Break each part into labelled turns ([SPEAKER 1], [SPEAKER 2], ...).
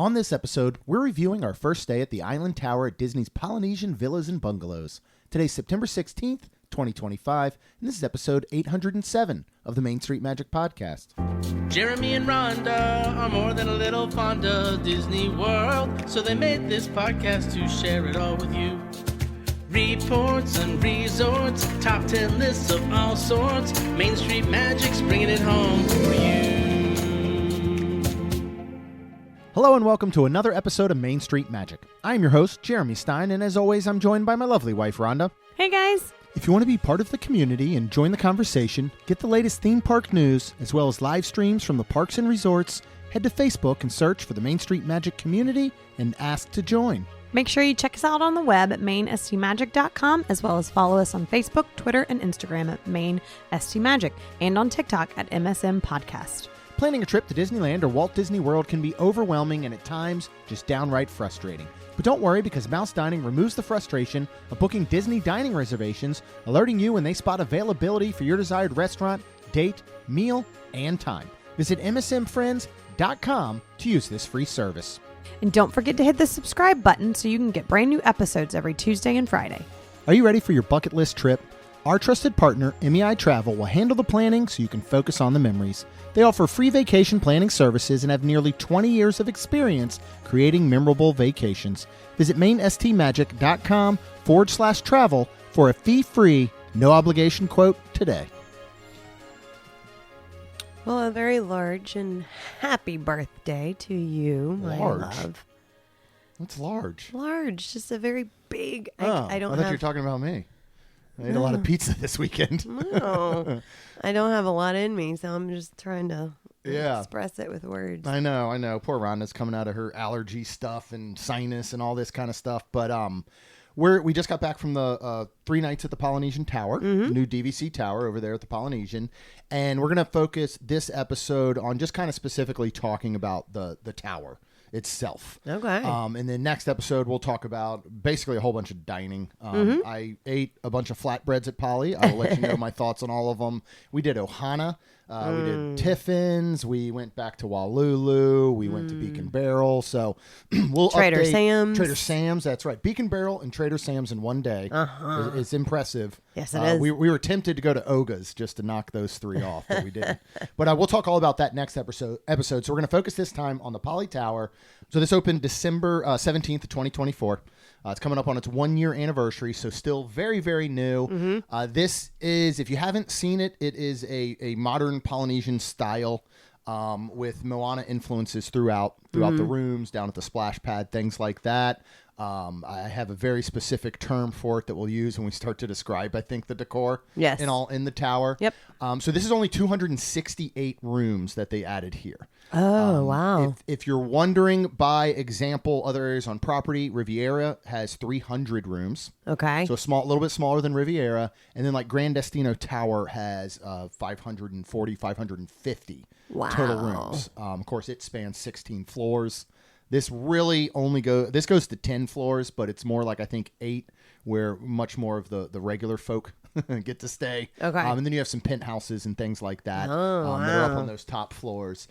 [SPEAKER 1] On this episode, we're reviewing our first stay at the Island Tower at Disney's Polynesian Villas and Bungalows. Today's September 16th, 2025, and this is episode 807 of the Main Street Magic Podcast.
[SPEAKER 2] Jeremy and Rhonda are more than a little fond of Disney World, so they made this podcast to share it all with you. Reports and resorts, top 10 lists of all sorts, Main Street Magic's bringing it home for you.
[SPEAKER 1] Hello and welcome to another episode of Main Street Magic. I'm your host, Jeremy Stein, and as always, I'm joined by my lovely wife, Rhonda.
[SPEAKER 3] Hey guys!
[SPEAKER 1] If you want to be part of the community and join the conversation, get the latest theme park news, as well as live streams from the parks and resorts, head to Facebook and search for the Main Street Magic community and ask to join.
[SPEAKER 3] Make sure you check us out on the web at mainstmagic.com, as well as follow us on Facebook, Twitter, and Instagram at mainstmagic, and on TikTok at MSM Podcast.
[SPEAKER 1] Planning a trip to Disneyland or Walt Disney World can be overwhelming and at times just downright frustrating. But don't worry, because Mouse Dining removes the frustration of booking Disney dining reservations, alerting you when they spot availability for your desired restaurant, date, meal, and time. Visit msmfriends.com to use this free service.
[SPEAKER 3] And don't forget to hit the subscribe button so you can get brand new episodes every Tuesday and Friday.
[SPEAKER 1] Are you ready for your bucket list trip? Our trusted partner, MEI Travel, will handle the planning so you can focus on the memories. They offer free vacation planning services and have nearly 20 years of experience creating memorable vacations. Visit mainstmagic.com/travel for a fee-free, no-obligation quote today.
[SPEAKER 4] Well, a very large and happy birthday to you, my
[SPEAKER 1] Large?
[SPEAKER 4] love.
[SPEAKER 1] What's large?
[SPEAKER 4] Large, just a very big.
[SPEAKER 1] I thought you were talking about me. I ate a lot of pizza this weekend.
[SPEAKER 4] No, I don't have a lot in me, so I'm just trying to express it with words.
[SPEAKER 1] I know. Poor Rhonda's coming out of her allergy stuff and sinus and all this kind of stuff. But we just got back from the 3 nights at the Polynesian Tower, new DVC tower over there at the Polynesian. And we're going to focus this episode on just kind of specifically talking about the tower itself.
[SPEAKER 4] Okay.
[SPEAKER 1] And then next episode, we'll talk about basically a whole bunch of dining. I ate a bunch of flatbreads at Poly. I will let you know my thoughts on all of them. We did Ohana. We did Tiffin's. We went back to Walulu. We went to Beacon Barrel. So we'll
[SPEAKER 4] Trader
[SPEAKER 1] update
[SPEAKER 4] Sam's.
[SPEAKER 1] Trader Sam's. That's right. Beacon Barrel and Trader Sam's in one day. It's impressive.
[SPEAKER 4] Yes, it is.
[SPEAKER 1] We were tempted to go to Oga's just to knock those 3 off, but we didn't. But we'll talk all about that next episode. So we're going to focus this time on the Poly Tower. So this opened December 17th, 2024. It's coming up on its 1-year anniversary, so still very, very new. This is, if you haven't seen it, it is a modern Polynesian style with Moana influences throughout the rooms, down at the splash pad, things like that. I have a very specific term for it that we'll use when we start to describe, I think, the decor in the tower.
[SPEAKER 4] Yep.
[SPEAKER 1] So this is only 268 rooms that they added here.
[SPEAKER 4] Oh, wow.
[SPEAKER 1] If you're wondering, by example, other areas on property, Riviera has 300 rooms.
[SPEAKER 4] Okay.
[SPEAKER 1] So a little bit smaller than Riviera. And then like Grand Destino Tower has 540, 550 total rooms. Of course, it spans 16 floors. This really this goes to 10 floors, but it's more like, I think, 8, where much more of the regular folk get to stay.
[SPEAKER 4] Okay.
[SPEAKER 1] And then you have some penthouses and things like that.
[SPEAKER 4] Oh,
[SPEAKER 1] that are up
[SPEAKER 4] wow.
[SPEAKER 1] on those top floors.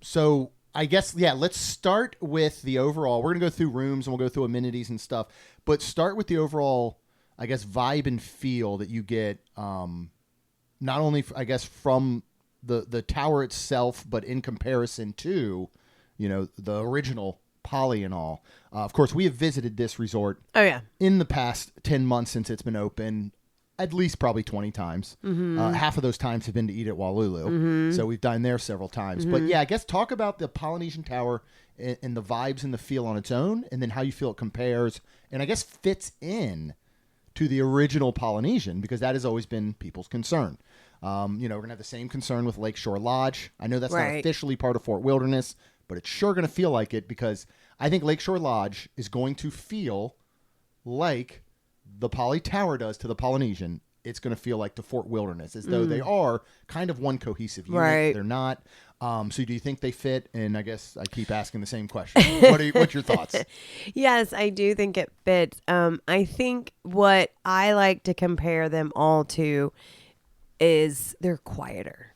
[SPEAKER 1] So I guess, let's start with the overall. We're going to go through rooms and we'll go through amenities and stuff, but start with the overall, I guess, vibe and feel that you get, not only, I guess, from the tower itself, but in comparison to, the original Poly and all. Of course, we have visited this resort in the past 10 months since it's been open, at least probably 20 times. Half of those times have been to eat at Walulu. So we've dined there several times. But I guess talk about the Polynesian Tower and the vibes and the feel on its own, and then how you feel it compares and I guess fits in to the original Polynesian, because that has always been people's concern. We're going to have the same concern with Lakeshore Lodge. I know that's not officially part of Fort Wilderness, but it's sure going to feel like it, because I think Lakeshore Lodge is going to feel like the Poly Tower does to the Polynesian. It's going to feel like the Fort Wilderness, as though they are kind of one cohesive unit.
[SPEAKER 4] Right.
[SPEAKER 1] They're not. So do you think they fit? And I guess I keep asking the same question. What's your thoughts?
[SPEAKER 4] Yes, I do think it fits. I think what I like to compare them all to is they're quieter.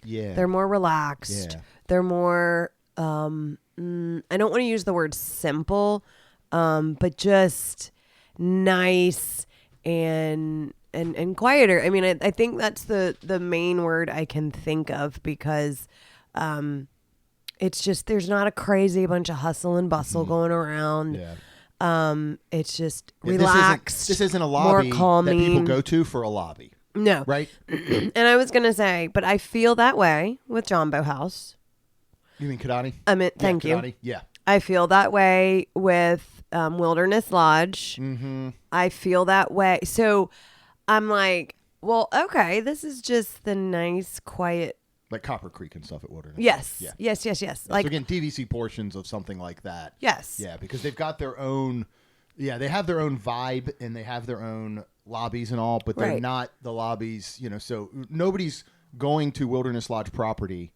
[SPEAKER 1] Yeah.
[SPEAKER 4] They're more relaxed.
[SPEAKER 1] Yeah.
[SPEAKER 4] They're more I don't want to use the word simple, but just nice and quieter. I mean, I think that's the main word I can think of, because it's just, there's not a crazy bunch of hustle and bustle going around.
[SPEAKER 1] Yeah.
[SPEAKER 4] It's just
[SPEAKER 1] Yeah,
[SPEAKER 4] relaxed.
[SPEAKER 1] This isn't a lobby
[SPEAKER 4] more calming.
[SPEAKER 1] that people go to for a lobby.
[SPEAKER 4] No.
[SPEAKER 1] Right?
[SPEAKER 4] And I was going to say, but I feel that way with Jumbo House.
[SPEAKER 1] You mean Kidani?
[SPEAKER 4] I mean, thank you.
[SPEAKER 1] Kidani. Yeah.
[SPEAKER 4] I feel that way with Wilderness Lodge.
[SPEAKER 1] Mm-hmm.
[SPEAKER 4] I feel that way. So I'm like, well, okay, this is just the nice, quiet.
[SPEAKER 1] Like Copper Creek and stuff at Wilderness.
[SPEAKER 4] Yes.
[SPEAKER 1] Yeah.
[SPEAKER 4] Yes.
[SPEAKER 1] So
[SPEAKER 4] Like,
[SPEAKER 1] again, DVC portions of something like that.
[SPEAKER 4] yes.
[SPEAKER 1] Yeah, because they've got their own. Yeah, they have their own vibe and they have their own lobbies and all, but they're
[SPEAKER 4] Right.
[SPEAKER 1] not the lobbies. So nobody's going to Wilderness Lodge property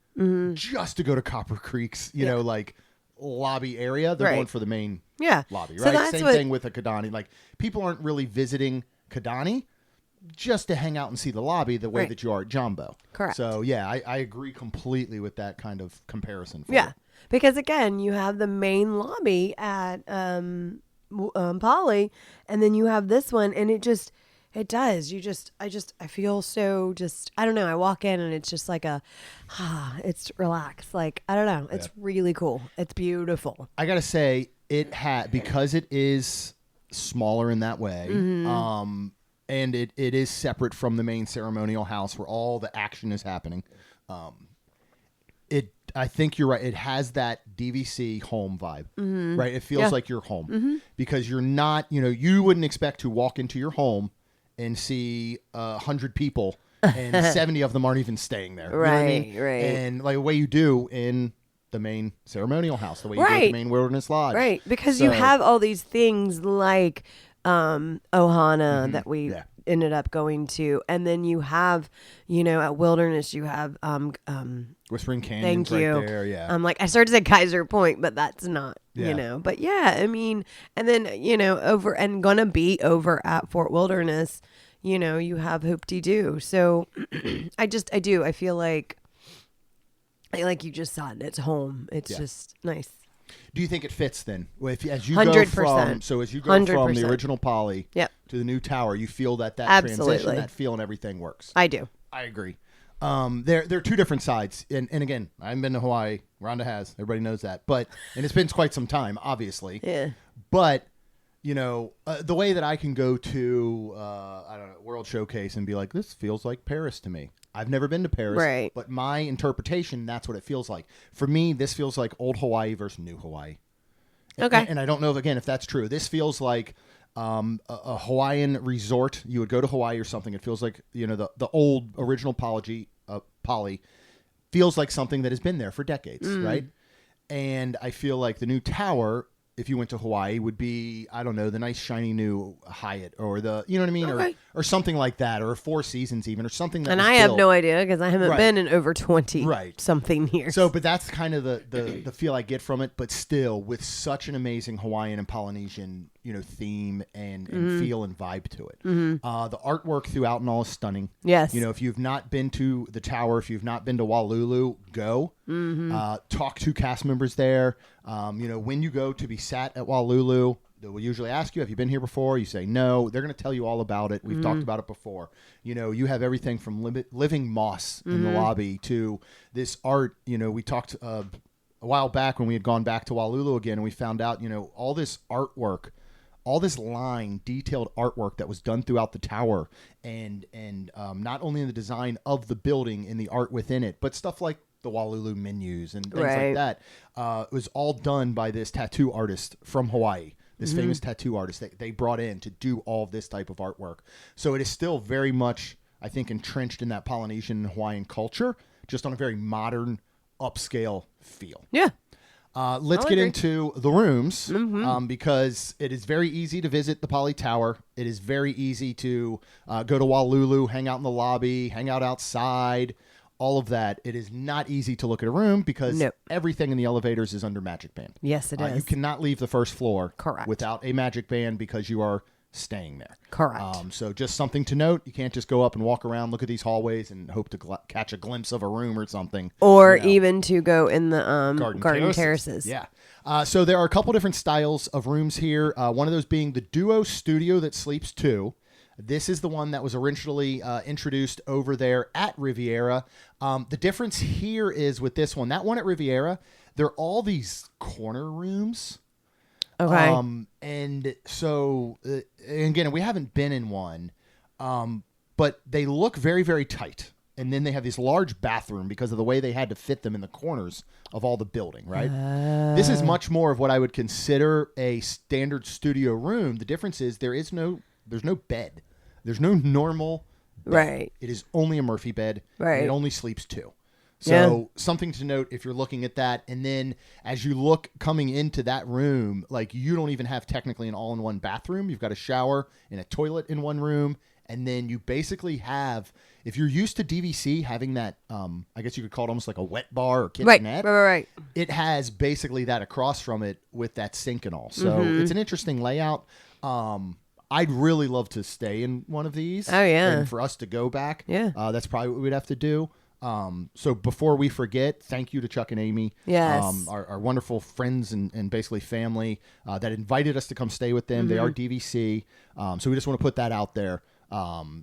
[SPEAKER 1] just to go to Copper Creek's. Like lobby area. They're
[SPEAKER 4] Right.
[SPEAKER 1] going for the main
[SPEAKER 4] Yeah.
[SPEAKER 1] lobby,
[SPEAKER 4] So
[SPEAKER 1] right?
[SPEAKER 4] that's
[SPEAKER 1] Same
[SPEAKER 4] what-
[SPEAKER 1] thing with a Kidani. Like people aren't really visiting Kidani just to hang out and see the lobby the way
[SPEAKER 4] Right.
[SPEAKER 1] that you are at Jumbo.
[SPEAKER 4] Correct.
[SPEAKER 1] So yeah, I agree completely with that kind of comparison. For
[SPEAKER 4] Yeah.
[SPEAKER 1] it.
[SPEAKER 4] Because again, you have the main lobby at Poly, and then you have this one, and it does. I feel so I don't know. I walk in and it's just like it's relaxed. Like, I don't know. It's really cool. It's beautiful.
[SPEAKER 1] I gotta say because it is smaller in that way, and it is separate from the main ceremonial house where all the action is happening. I think you're right. It has that DVC home vibe, right? It feels like you're home because you're not. You wouldn't expect to walk into your home and see 100 people, and 70 of them aren't even staying there. You know what I mean?
[SPEAKER 4] Right.
[SPEAKER 1] And like the way you do in the main ceremonial house, the way you do at
[SPEAKER 4] Right.
[SPEAKER 1] the main Wilderness Lodge.
[SPEAKER 4] Right. Because
[SPEAKER 1] So-
[SPEAKER 4] you have all these things like Ohana that we
[SPEAKER 1] Yeah.
[SPEAKER 4] ended up going to, and then you have, at Wilderness you have
[SPEAKER 1] Whispering Canyon's
[SPEAKER 4] thank you.
[SPEAKER 1] right there. Yeah.
[SPEAKER 4] Like I started to say Kaiser Point, but that's not,
[SPEAKER 1] Yeah.
[SPEAKER 4] But yeah, I mean, and then over and gonna be over at Fort Wilderness, you have Hoop-Dee-Doo. So I feel like you just said, it's home. It's just nice.
[SPEAKER 1] Do you think it fits then? As you go
[SPEAKER 4] 100%.
[SPEAKER 1] from the
[SPEAKER 4] 100%.
[SPEAKER 1] original Poly
[SPEAKER 4] Yep.
[SPEAKER 1] to the new tower, you feel that
[SPEAKER 4] Absolutely.
[SPEAKER 1] transition, that feel, and everything works.
[SPEAKER 4] I do.
[SPEAKER 1] I agree. They're two different sides, and again, I haven't been to Hawaii. Rhonda has. Everybody knows that, and it's been quite some time, obviously.
[SPEAKER 4] Yeah.
[SPEAKER 1] But the way that I can go to I don't know, World Showcase and be like, this feels like Paris to me. I've never been to Paris,
[SPEAKER 4] Right.
[SPEAKER 1] but my interpretation, that's what it feels like. For me, this feels like old Hawaii versus new Hawaii.
[SPEAKER 4] Okay.
[SPEAKER 1] And I don't know if that's true. This feels like a Hawaiian resort. You would go to Hawaii or something. It feels like, the old original Poly feels like something that has been there for decades, right? And I feel like the new tower, if you went to Hawaii, would be, I don't know, the nice shiny new Hyatt or the, you know what I mean?
[SPEAKER 4] Okay.
[SPEAKER 1] Or something like that, or Four Seasons even, or something that
[SPEAKER 4] And
[SPEAKER 1] was
[SPEAKER 4] I have
[SPEAKER 1] built.
[SPEAKER 4] no idea because I haven't
[SPEAKER 1] Right.
[SPEAKER 4] been in over 20
[SPEAKER 1] Right.
[SPEAKER 4] something years.
[SPEAKER 1] So, but that's kind of the feel I get from it, but still with such an amazing Hawaiian and Polynesian, theme and feel and vibe to it. The artwork throughout and all is stunning.
[SPEAKER 4] Yes.
[SPEAKER 1] If you've not been to the tower, if you've not been to Walulu, go. Talk to cast members there. When you go to be sat at Walulu, they will usually ask you, have you been here before? You say no. They're going to tell you all about it. We've talked about it before. You have everything from living moss in the lobby to this art. We talked a while back when we had gone back to Walulu again, and we found out, all this artwork, all this detailed artwork that was done throughout the tower, and not only in the design of the building and the art within it, but stuff like the Walulu menus and things like
[SPEAKER 4] Right.
[SPEAKER 1] that. It was all done by this tattoo artist from Hawaii, this famous tattoo artist that they brought in to do all of this type of artwork. So it is still very much, I think, entrenched in that Polynesian and Hawaiian culture, just on a very modern, upscale feel.
[SPEAKER 4] yeah.
[SPEAKER 1] Let's
[SPEAKER 4] I'll
[SPEAKER 1] get
[SPEAKER 4] agree.
[SPEAKER 1] into the rooms because it is very easy to visit the Poly Tower. It is very easy to go to Walulu, hang out in the lobby, hang out outside, all of that. It is not easy to look at a room because
[SPEAKER 4] Nope.
[SPEAKER 1] everything in the elevators is under Magic Band.
[SPEAKER 4] Yes, it is.
[SPEAKER 1] You cannot leave the first floor
[SPEAKER 4] Correct.
[SPEAKER 1] without a Magic Band because you are staying there.
[SPEAKER 4] Correct.
[SPEAKER 1] So just something to note. You can't just go up and walk around, look at these hallways, and hope to catch a glimpse of a room or something.
[SPEAKER 4] Or even to go in the garden terraces.
[SPEAKER 1] Yeah. So there are a couple different styles of rooms here. One of those being the Duo Studio that sleeps two. This is the one that was originally introduced over there at Riviera. The difference here is with this one, that one at Riviera, they're all these corner rooms.
[SPEAKER 4] Okay.
[SPEAKER 1] And so, again, we haven't been in one, but they look very, very tight. And then they have this large bathroom because of the way they had to fit them in the corners of all the building, right? This is much more of what I would consider a standard studio room. The difference is there's no bed. There's no normal bed.
[SPEAKER 4] Right.
[SPEAKER 1] It is only a Murphy bed.
[SPEAKER 4] Right.
[SPEAKER 1] And it only sleeps two. So something to note if you're looking at that. And then as you look coming into that room, like you don't even have technically an all-in-one bathroom. You've got a shower and a toilet in one room. And then you basically have, if you're used to DVC having that, I guess you could call it almost like a wet bar or kitchenette.
[SPEAKER 4] Right.
[SPEAKER 1] It has basically that across from it with that sink and all. So it's an interesting layout. I'd really love to stay in one of these.
[SPEAKER 4] Oh, yeah.
[SPEAKER 1] And for us to go back.
[SPEAKER 4] Yeah.
[SPEAKER 1] That's probably what we'd have to do. So before we forget, thank you to Chuck and Amy,
[SPEAKER 4] yes,
[SPEAKER 1] our wonderful friends and basically family that invited us to come stay with them. They are DVC, so we just want to put that out there.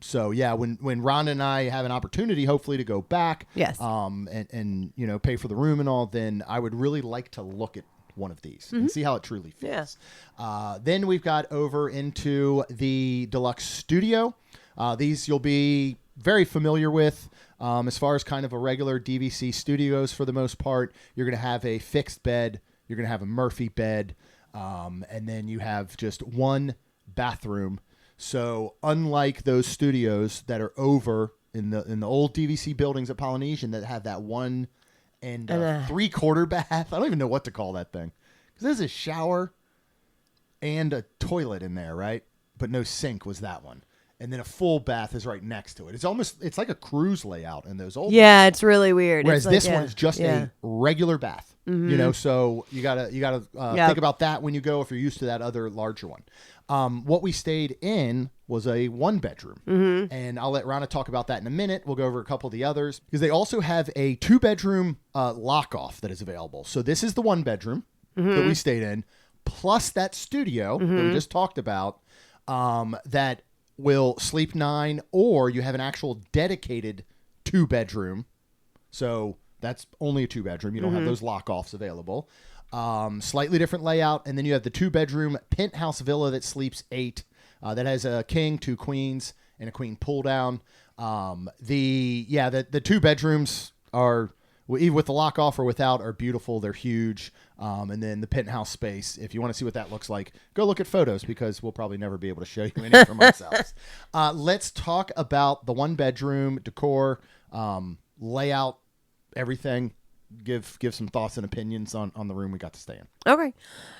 [SPEAKER 1] So yeah, when Rhonda and I have an opportunity, hopefully to go back,
[SPEAKER 4] yes,
[SPEAKER 1] and pay for the room and all, then I would really like to look at one of these and see how it truly feels.
[SPEAKER 4] Yeah.
[SPEAKER 1] Then we've got over into the Deluxe Studio. These you'll be very familiar with. As far as kind of a regular DVC studios, for the most part, you're going to have a fixed bed, you're going to have a Murphy bed, and then you have just one bathroom. So unlike those studios that are over in the old DVC buildings at Polynesian that have that 1 3/4 bath, I don't even know what to call that thing, because there's a shower and a toilet in there, right? But no sink was that one. And then a full bath is right next to it. It's like a cruise layout in those old.
[SPEAKER 4] Yeah, it's really weird.
[SPEAKER 1] Whereas
[SPEAKER 4] it's
[SPEAKER 1] this one is just a regular bath. So you gotta think about that when you go if you're used to that other larger one. What we stayed in was a 1-bedroom, and I'll let Rana talk about that in a minute. We'll go over a couple of the others because they also have a 2-bedroom lock off that is available. So this is the 1-bedroom that we stayed in, plus that studio that we just talked about. That will sleep 9, or you have an actual dedicated 2-bedroom. So that's only a 2-bedroom. You don't have those lock-offs available. Slightly different layout. And then you have the 2-bedroom penthouse villa that sleeps 8. That has a king, 2 queens, and a queen pull-down. The 2 bedrooms are, even with the lock-off or without, are beautiful. They're huge. And then the penthouse space, if you want to see what that looks like, go look at photos because we'll probably never be able to show you any from ourselves. Let's talk about the 1-bedroom decor, layout, everything. Give some thoughts and opinions on the room we got to stay in.
[SPEAKER 4] Okay.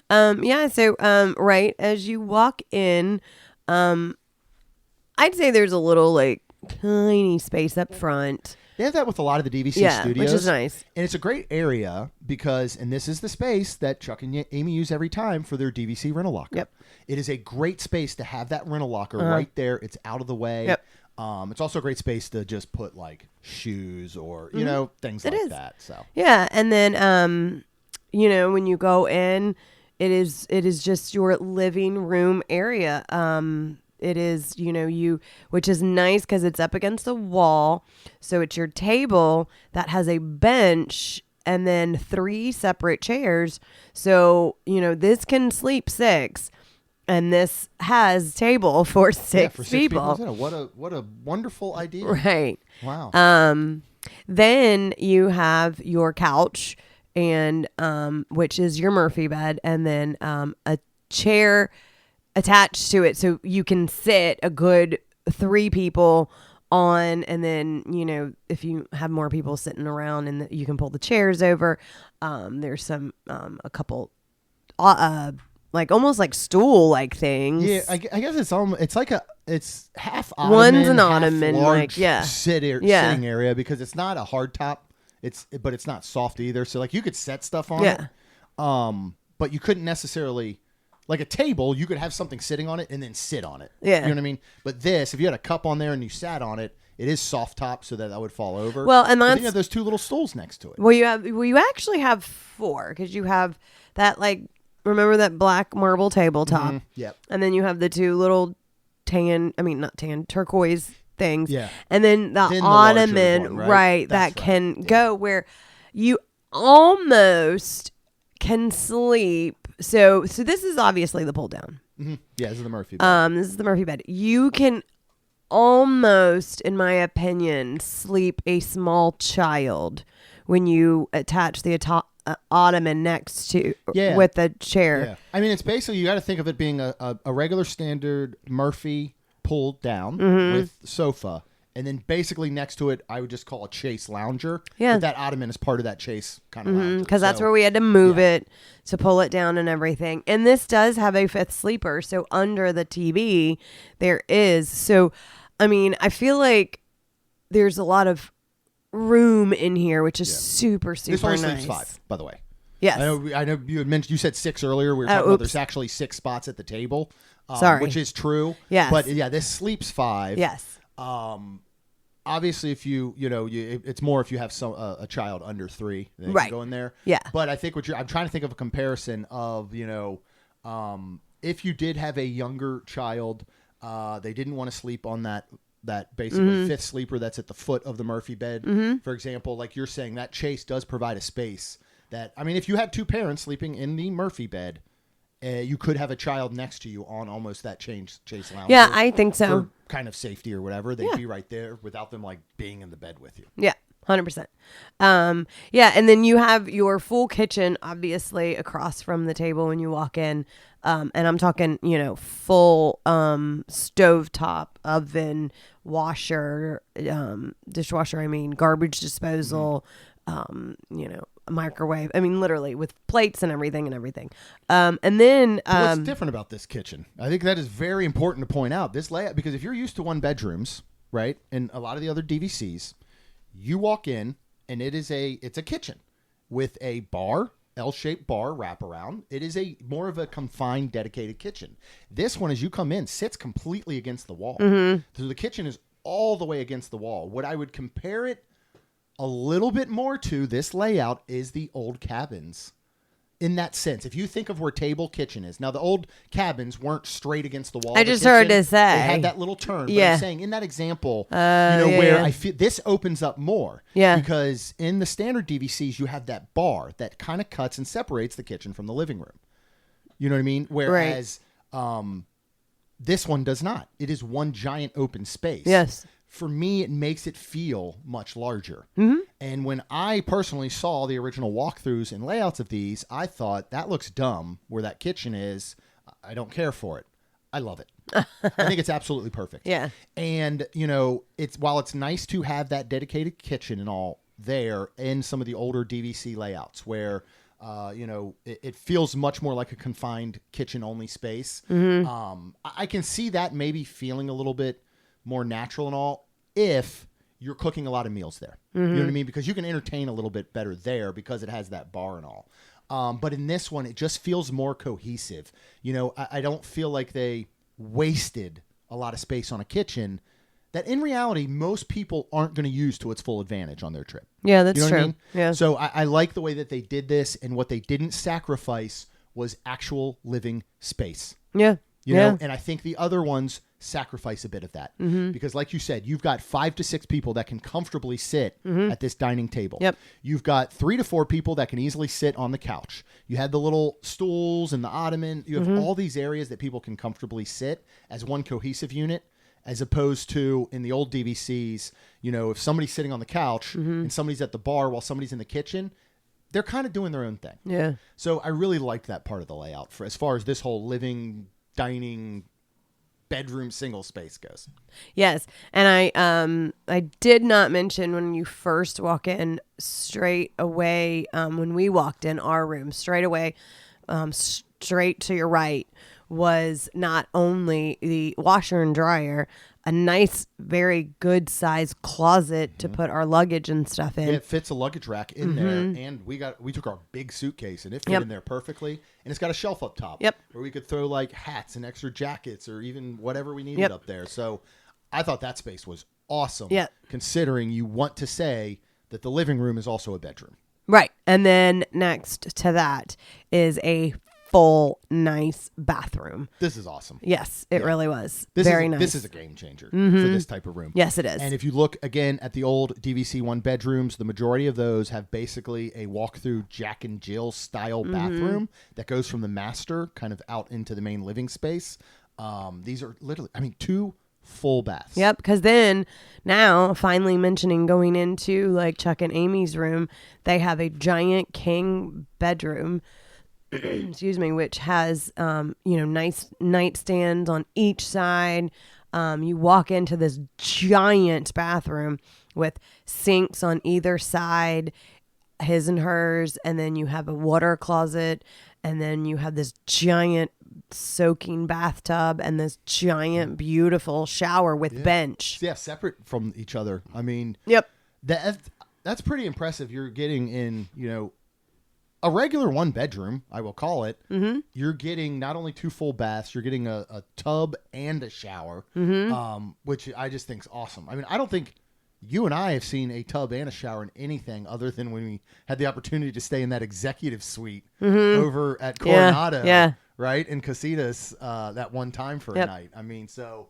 [SPEAKER 4] So right as you walk in, I'd say there's a little like tiny space up front.
[SPEAKER 1] They have that with a lot of the DVC studios.
[SPEAKER 4] Which is nice.
[SPEAKER 1] And it's a great area because, and this is the space that Chuck and Amy use every time for their DVC rental locker.
[SPEAKER 4] Yep.
[SPEAKER 1] It is a great space to have that rental locker right there. It's out of the way.
[SPEAKER 4] Yep.
[SPEAKER 1] It's also a great space to just put like shoes or, things like that. So
[SPEAKER 4] yeah. And then, when you go in, it is just your living room area. It is, which is nice because it's up against a wall. So it's your table that has a bench and then 3 separate chairs. So, this can sleep 6. And this has table for 6 people.
[SPEAKER 1] What a wonderful idea.
[SPEAKER 4] Right.
[SPEAKER 1] Wow.
[SPEAKER 4] Then you have your couch and which is your Murphy bed, and then a chair attached to it so you can sit a good 3 people on, and then if you have more people sitting around, and you can pull the chairs over. There's some a couple like almost like stool like things.
[SPEAKER 1] Yeah, I guess it's half ottoman,
[SPEAKER 4] one's an ottoman,
[SPEAKER 1] large
[SPEAKER 4] like
[SPEAKER 1] sitting area because it's not a hard top. But it's not soft either. So like you could set stuff on it. But you couldn't necessarily Like a table, you could have something sitting on it and then sit on it.
[SPEAKER 4] Yeah.
[SPEAKER 1] You know what I mean? But this, if you had a cup on there and you sat on it, it is soft top so that would fall over.
[SPEAKER 4] Well, and
[SPEAKER 1] But then
[SPEAKER 4] that's
[SPEAKER 1] you have those two little stools next to it.
[SPEAKER 4] well, you actually have 4 because you have that remember that black marble tabletop,
[SPEAKER 1] Yep.
[SPEAKER 4] and then you have the 2 little not tan, turquoise things,
[SPEAKER 1] Yeah.
[SPEAKER 4] and then the
[SPEAKER 1] Then the larger
[SPEAKER 4] ottoman,
[SPEAKER 1] one, right?
[SPEAKER 4] that
[SPEAKER 1] That's
[SPEAKER 4] can
[SPEAKER 1] right.
[SPEAKER 4] go where you almost can sleep. So this is obviously the pull down.
[SPEAKER 1] Yeah, this is the Murphy bed.
[SPEAKER 4] This is the Murphy bed. You can almost, in my opinion, sleep a small child when you attach the ottoman next to with the chair.
[SPEAKER 1] Yeah. I mean, it's basically, you got to think of it being a regular standard Murphy pulled down with sofa. And then basically next to it, I would just call a Chase lounger.
[SPEAKER 4] Yeah.
[SPEAKER 1] But that ottoman is part of that Chase kind of lounger.
[SPEAKER 4] Because that's where we had to move it to pull it down and everything. And this does have a 5th sleeper. So under the TV, there is. So, I mean, I feel like there's a lot of room in here, which is super, super
[SPEAKER 1] This only
[SPEAKER 4] nice.
[SPEAKER 1] sleeps 5, by the way.
[SPEAKER 4] Yes.
[SPEAKER 1] I know you had mentioned, you said 6 earlier. We were talking about there's actually 6 spots at the table.
[SPEAKER 4] Sorry.
[SPEAKER 1] Which is true.
[SPEAKER 4] Yes.
[SPEAKER 1] But yeah, this sleeps 5.
[SPEAKER 4] Yes.
[SPEAKER 1] Obviously, if it's more if you have a child under 3 that can go in there.
[SPEAKER 4] Yeah.
[SPEAKER 1] But I think I'm trying to think of a comparison of if you did have a younger child, they didn't want to sleep on that basically 5th sleeper that's at the foot of the Murphy bed. For example, like you're saying, that Chase does provide a space that, I mean, if you had 2 parents sleeping in the Murphy bed, you could have a child next to you on almost that Chase lounger.
[SPEAKER 4] Yeah, I think so.
[SPEAKER 1] For kind of safety or whatever. They'd be right there without them being in the bed with you.
[SPEAKER 4] Yeah, 100%. Yeah, and then you have your full kitchen, obviously, across from the table when you walk in. And I'm talking, full stovetop, oven, washer, dishwasher, garbage disposal, microwave. I mean, literally with plates and everything. And then
[SPEAKER 1] What's different about this kitchen? I think that is very important to point out. This layout, because if you're used to 1 bedrooms, right, and a lot of the other DVCs, you walk in and it's a kitchen with a bar, L-shaped bar wraparound. It is more of a confined, dedicated kitchen. This one, as you come in, sits completely against the wall. So the kitchen is all the way against the wall. What I would compare it a little bit more to this layout is the old cabins. In that sense, if you think of where table kitchen is. Now, the old cabins weren't straight against the wall.
[SPEAKER 4] I just heard to say.
[SPEAKER 1] They had that little turn. But I'm saying in that example, where I feel this opens up more.
[SPEAKER 4] Yeah.
[SPEAKER 1] Because in the standard DVCs, you have that bar that kind of cuts and separates the kitchen from the living room. You know what I mean? Whereas this one does not. It is one giant open space.
[SPEAKER 4] Yes.
[SPEAKER 1] For me, it makes it feel much larger.
[SPEAKER 4] Mm-hmm.
[SPEAKER 1] And when I personally saw the original walkthroughs and layouts of these, I thought, that looks dumb where that kitchen is. I don't care for it. I love it. I think it's absolutely perfect.
[SPEAKER 4] Yeah.
[SPEAKER 1] And, while it's nice to have that dedicated kitchen and all there in some of the older DVC layouts where, it feels much more like a confined kitchen-only space. I can see that maybe feeling a little bit more natural and all if you're cooking a lot of meals there. You know what I mean? Because you can entertain a little bit better there because it has that bar and all. But in this one, it just feels more cohesive. I don't feel like they wasted a lot of space on a kitchen that in reality, most people aren't going to use to its full advantage on their trip.
[SPEAKER 4] Yeah, that's
[SPEAKER 1] you know
[SPEAKER 4] true.
[SPEAKER 1] What I mean?
[SPEAKER 4] Yeah.
[SPEAKER 1] So I like the way that they did this, and what they didn't sacrifice was actual living space.
[SPEAKER 4] Yeah.
[SPEAKER 1] You know, and I think the other ones sacrifice a bit of that because, like you said, you've got 5 to 6 people that can comfortably sit at this dining table.
[SPEAKER 4] Yep.
[SPEAKER 1] You've got 3 to 4 people that can easily sit on the couch. You had the little stools and the ottoman. You have all these areas that people can comfortably sit as one cohesive unit, as opposed to in the old DVCs, if somebody's sitting on the couch and somebody's at the bar while somebody's in the kitchen, they're kind of doing their own thing.
[SPEAKER 4] Yeah.
[SPEAKER 1] So I really liked that part of the layout for as far as this whole living, dining, bedroom single space goes.
[SPEAKER 4] Yes. And I did not mention when you first walk in straight away, when we walked in our room straight away, straight to your right was not only the washer and dryer, a nice, very good sized closet to put our luggage and stuff in.
[SPEAKER 1] Yeah, it fits a luggage rack in there, and we took our big suitcase and it fit in there perfectly. And it's got a shelf up top where we could throw like hats and extra jackets or even whatever we needed up there. So I thought that space was awesome. Considering you want to say that the living room is also a bedroom.
[SPEAKER 4] Right. And then next to that is a full nice bathroom.
[SPEAKER 1] This is awesome.
[SPEAKER 4] Yes, it really was.
[SPEAKER 1] Nice.
[SPEAKER 4] This
[SPEAKER 1] is a game changer for this type of room.
[SPEAKER 4] Yes, it is.
[SPEAKER 1] And if you look again at the old DVC 1 bedrooms, the majority of those have basically a walk-through Jack and Jill style bathroom that goes from the master kind of out into the main living space. These are literally, 2 full baths.
[SPEAKER 4] Yep, because then now finally mentioning going into like Chuck and Amy's room, they have a giant king bedroom excuse me, which has nice nightstands on each side. You walk into this giant bathroom with sinks on either side, his and hers, and then you have a water closet, and then you have this giant soaking bathtub and this giant beautiful shower with bench.
[SPEAKER 1] Yeah, separate from each other. I mean, that's pretty impressive. You're getting in, a regular 1 bedroom, I will call it. You're getting not only 2 full baths, you're getting a tub and a shower, which I just think is awesome. I mean, I don't think you and I have seen a tub and a shower in anything other than when we had the opportunity to stay in that executive suite over at Coronado, right? In Casitas that one time for a night. I mean, so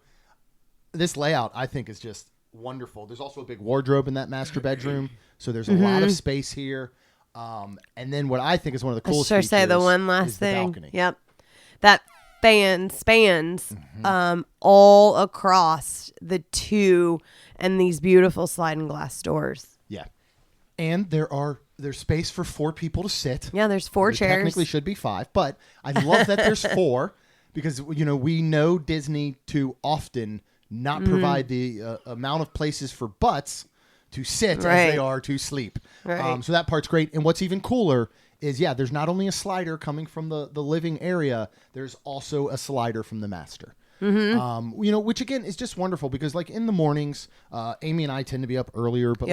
[SPEAKER 1] this layout, I think, is just wonderful. There's also a big wardrobe in that master bedroom, so there's a lot of space here. And then what I think is one of the coolest features
[SPEAKER 4] say the one last
[SPEAKER 1] is
[SPEAKER 4] thing.
[SPEAKER 1] the balcony.
[SPEAKER 4] Yep. That fan spans all across the 2 and these beautiful sliding glass doors.
[SPEAKER 1] Yeah. And there's space for 4 people to sit.
[SPEAKER 4] Yeah, there's 4 chairs.
[SPEAKER 1] Technically should be 5, but I love that there's 4 because we know Disney to often not provide the amount of places for butts to sit as they are to sleep.
[SPEAKER 4] Right.
[SPEAKER 1] So that part's great. And what's even cooler is, there's not only a slider coming from the living area, there's also a slider from the master. Which again is just wonderful because like in the mornings, Amy and I tend to be up earlier, but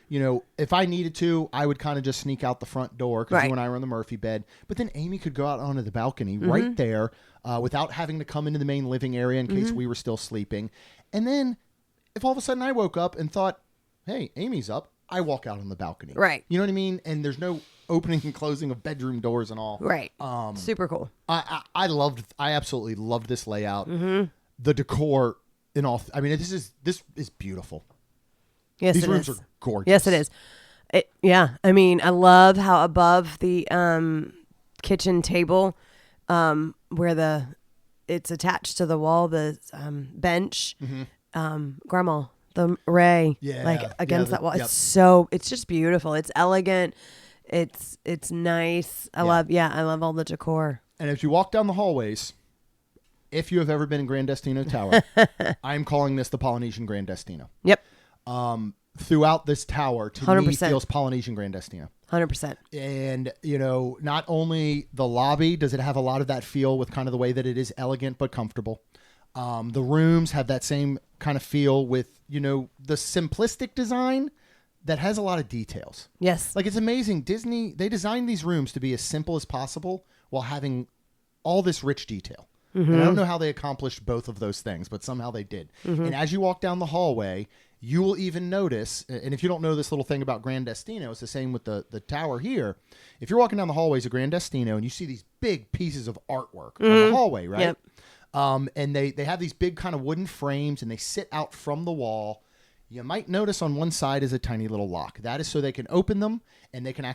[SPEAKER 1] if I needed to, I would kind of just sneak out the front door because you and I were on the Murphy bed, but then Amy could go out onto the balcony right there without having to come into the main living area in case we were still sleeping. And then if all of a sudden I woke up and thought, hey, Amy's up, I walk out on the balcony.
[SPEAKER 4] Right.
[SPEAKER 1] You know what I mean? And there's no opening and closing of bedroom doors and all.
[SPEAKER 4] Right. Super cool.
[SPEAKER 1] I absolutely loved this layout. The decor and all. I mean, this is beautiful.
[SPEAKER 4] Yes,
[SPEAKER 1] these rooms are gorgeous.
[SPEAKER 4] Yes, it is. I mean, I love how above the kitchen table, where it's attached to the wall, the bench, grandma. The Ray, against that wall. It's just beautiful. It's elegant. It's nice. I love all the decor.
[SPEAKER 1] And as you walk down the hallways, if you have ever been in Grand Destino Tower, I'm calling this the Polynesian Grand Destino.
[SPEAKER 4] Yep.
[SPEAKER 1] Throughout this tower, to
[SPEAKER 4] 100%.
[SPEAKER 1] me, feels Polynesian Grand Destino.
[SPEAKER 4] 100%.
[SPEAKER 1] And, not only the lobby does it have a lot of that feel with kind of the way that it is elegant but comfortable. The rooms have that same kind of feel with, the simplistic design that has a lot of details.
[SPEAKER 4] Yes.
[SPEAKER 1] Like, it's amazing. Disney, they designed these rooms to be as simple as possible while having all this rich detail. And I don't know how they accomplished both of those things, but somehow they did. And as you walk down the hallway, you will even notice, and if you don't know this little thing about Grand Destino, it's the same with the tower here. If you're walking down the hallways of Grand Destino and you see these big pieces of artwork on the hallway, right?
[SPEAKER 4] Yep.
[SPEAKER 1] And they have these big kind of wooden frames and they sit out from the wall. You might notice on one side is a tiny little lock. That is so they can open them and they can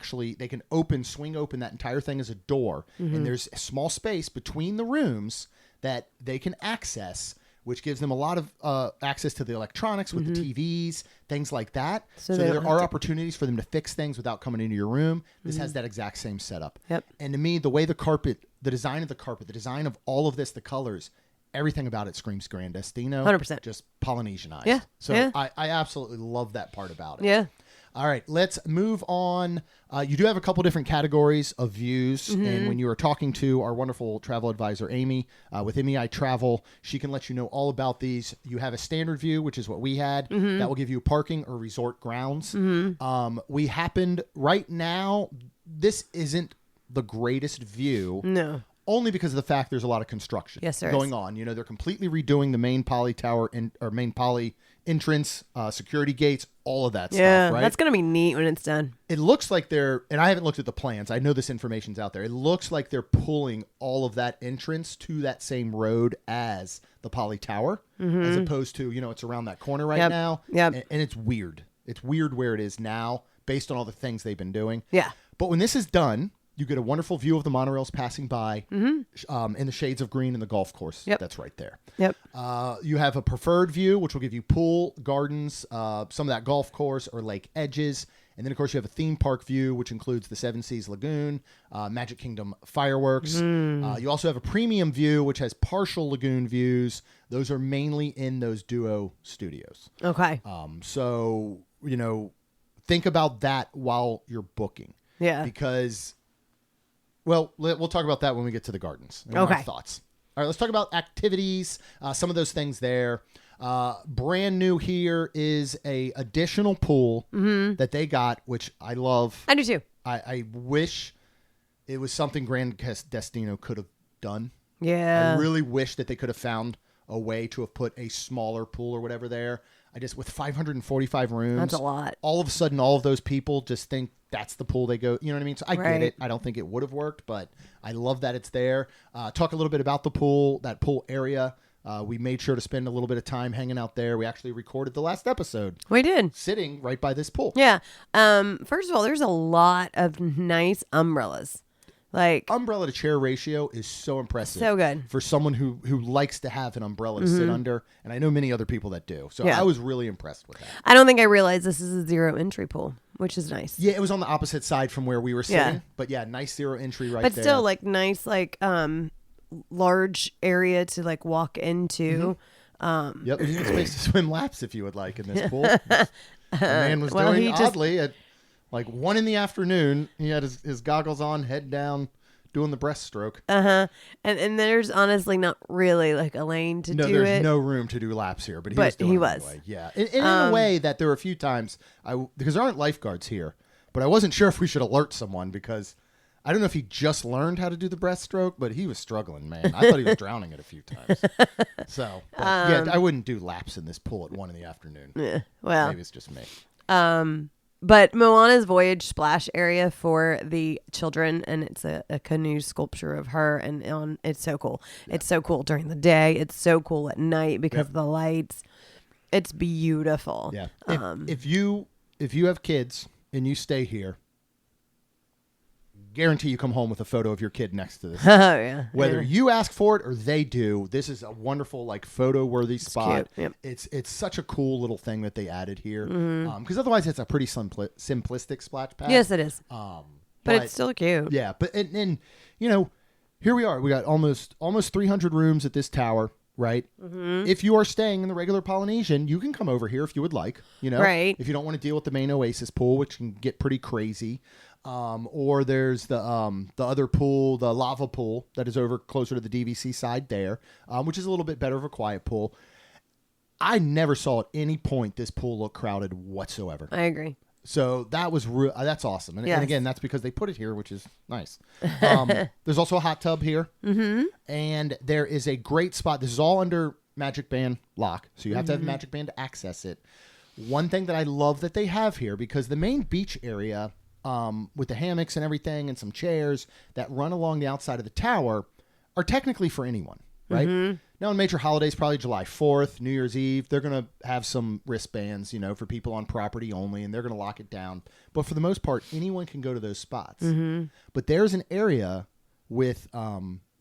[SPEAKER 1] swing open that entire thing as a door. And there's a small space between the rooms that they can access, which gives them a lot of access to the electronics with the TVs, things like that. So there are opportunities for them to fix things without coming into your room. This has that exact same setup.
[SPEAKER 4] Yep.
[SPEAKER 1] And to me, the way the design of the carpet, the design of all of this, the colors, everything about it screams Grand Destino.
[SPEAKER 4] 100%.
[SPEAKER 1] Just Polynesianized.
[SPEAKER 4] Yeah.
[SPEAKER 1] So
[SPEAKER 4] yeah.
[SPEAKER 1] I absolutely love that part about it.
[SPEAKER 4] Yeah.
[SPEAKER 1] All right, let's move on. You do have a couple different categories of views, and when you are talking to our wonderful travel advisor, Amy, with MEI Travel, she can let you know all about these. You have a standard view, which is what we had. That will give you parking or resort grounds. We happened right now, this isn't the greatest view.
[SPEAKER 4] No.
[SPEAKER 1] Only because of the fact there's a lot of construction going on. You know, they're completely redoing the main poly tower or main poly entrance, security gates, all of that stuff, right?
[SPEAKER 4] That's going to be neat when it's done.
[SPEAKER 1] It looks like they're, and I haven't looked at the plans. I know this information's out there. It looks like they're pulling all of that entrance to that same road as the poly tower, as opposed to, you know, it's around that corner right now.
[SPEAKER 4] Yep.
[SPEAKER 1] And it's weird. It's weird where it is now based on all the things they've been doing.
[SPEAKER 4] Yeah.
[SPEAKER 1] But when this is done, you get a wonderful view of the monorails passing by in the shades of green in the golf course.
[SPEAKER 4] Yep.
[SPEAKER 1] That's right there.
[SPEAKER 4] Yep.
[SPEAKER 1] You have a preferred view, which will give you pool, gardens, some of that golf course or lake edges. And then, of course, you have a theme park view, which includes the Seven Seas Lagoon, Magic Kingdom fireworks. You also have a premium view, which has partial lagoon views. Those are mainly in those Duo studios.
[SPEAKER 4] Okay.
[SPEAKER 1] So, you know, think about that while you're booking.
[SPEAKER 4] Yeah.
[SPEAKER 1] Because... well, we'll talk about that when we get to the gardens.
[SPEAKER 4] Okay.
[SPEAKER 1] My thoughts. All right, let's talk about activities, some of those things there. Brand new here is a additional pool that they got, which I love.
[SPEAKER 4] I do too.
[SPEAKER 1] I wish it was something Grand Destino could have done.
[SPEAKER 4] Yeah.
[SPEAKER 1] I really wish that they could have found a way to have put a smaller pool or whatever there. With 545 rooms.
[SPEAKER 4] That's a lot.
[SPEAKER 1] All of a sudden, all of those people just think that's the pool they go. You know what I mean? So I get it. I don't think it would have worked, but I love that it's there. Talk a little bit about the pool, that pool area. We made sure to spend a little bit of time hanging out there. We actually recorded the last episode.
[SPEAKER 4] We did.
[SPEAKER 1] Sitting right by this pool.
[SPEAKER 4] Yeah. First of all, there's a lot of nice umbrellas. Like
[SPEAKER 1] umbrella to chair ratio is so impressive.
[SPEAKER 4] So good.
[SPEAKER 1] For someone who likes to have an umbrella to sit under, and I know many other people that do. So I was really impressed with that.
[SPEAKER 4] I don't think I realized this is a zero entry pool, which is nice.
[SPEAKER 1] Yeah, it was on the opposite side from where we were sitting.
[SPEAKER 4] Yeah.
[SPEAKER 1] But yeah, nice zero entry right
[SPEAKER 4] but
[SPEAKER 1] there.
[SPEAKER 4] But still, like nice, like large area to like walk into.
[SPEAKER 1] Yep, there's even space to swim laps if you would like in this pool. The man was doing oddly at like 1 p.m. He had his goggles on, head down, doing the breaststroke.
[SPEAKER 4] And there's honestly not really like a lane to do it.
[SPEAKER 1] No, there's no room to do laps here, but he was. Anyway. Yeah, and in a way that there were a few times because there aren't lifeguards here, but I wasn't sure if we should alert someone because I don't know if he just learned how to do the breaststroke, but he was struggling, man. I thought he was drowning it a few times. So yeah, I wouldn't do laps in this pool at 1 p.m.
[SPEAKER 4] Yeah, well,
[SPEAKER 1] maybe it's just me.
[SPEAKER 4] But Moana's Voyage splash area for the children, and it's a canoe sculpture of her, and it's so cool. Yeah. It's so cool during the day. It's so cool at night because of the lights. It's beautiful.
[SPEAKER 1] Yeah. If you have kids and you stay here, guarantee you come home with a photo of your kid next to this.
[SPEAKER 4] Oh yeah.
[SPEAKER 1] Whether you ask for it or they do, this is a wonderful like photo worthy spot.
[SPEAKER 4] Yep.
[SPEAKER 1] It's such a cool little thing that they added here. Because otherwise it's a pretty simplistic splash pad.
[SPEAKER 4] Yes, it is.
[SPEAKER 1] But
[SPEAKER 4] it's still cute.
[SPEAKER 1] Yeah, but and you know, here we are. We got almost 300 rooms at this tower. Right. If you are staying in the regular Polynesian, you can come over here if you would like. You know,
[SPEAKER 4] right.
[SPEAKER 1] If you don't want to deal with the main Oasis pool, which can get pretty crazy. Or there's the other pool, the lava pool that is over closer to the DVC side there, which is a little bit better of a quiet pool. I never saw at any point this pool look crowded whatsoever.
[SPEAKER 4] I agree.
[SPEAKER 1] So that was that's awesome. And again, that's because they put it here, which is nice. There's also a hot tub here. And there is a great spot. This is all under Magic Band lock. So you have to have a Magic Band to access it. One thing that I love that they have here, because the main beach area, with the hammocks and everything and some chairs that run along the outside of the tower are technically for anyone, right? Now, on major holidays, probably July 4th, New Year's Eve, they're going to have some wristbands, for people on property only, and they're going to lock it down. But for the most part, anyone can go to those spots. But there's an area with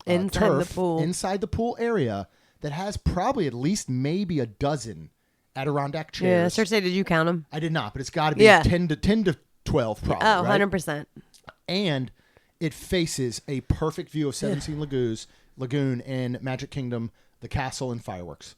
[SPEAKER 4] inside
[SPEAKER 1] turf
[SPEAKER 4] the pool.
[SPEAKER 1] Inside the pool area that has probably at least maybe a dozen Adirondack chairs.
[SPEAKER 4] Yeah, Cersei, did you count them?
[SPEAKER 1] I did not, but it's got to be 10 to 12 probably.
[SPEAKER 4] Oh,
[SPEAKER 1] right?
[SPEAKER 4] 100%.
[SPEAKER 1] And it faces a perfect view of Seven Seas Lagoon and Magic Kingdom, the castle, and fireworks.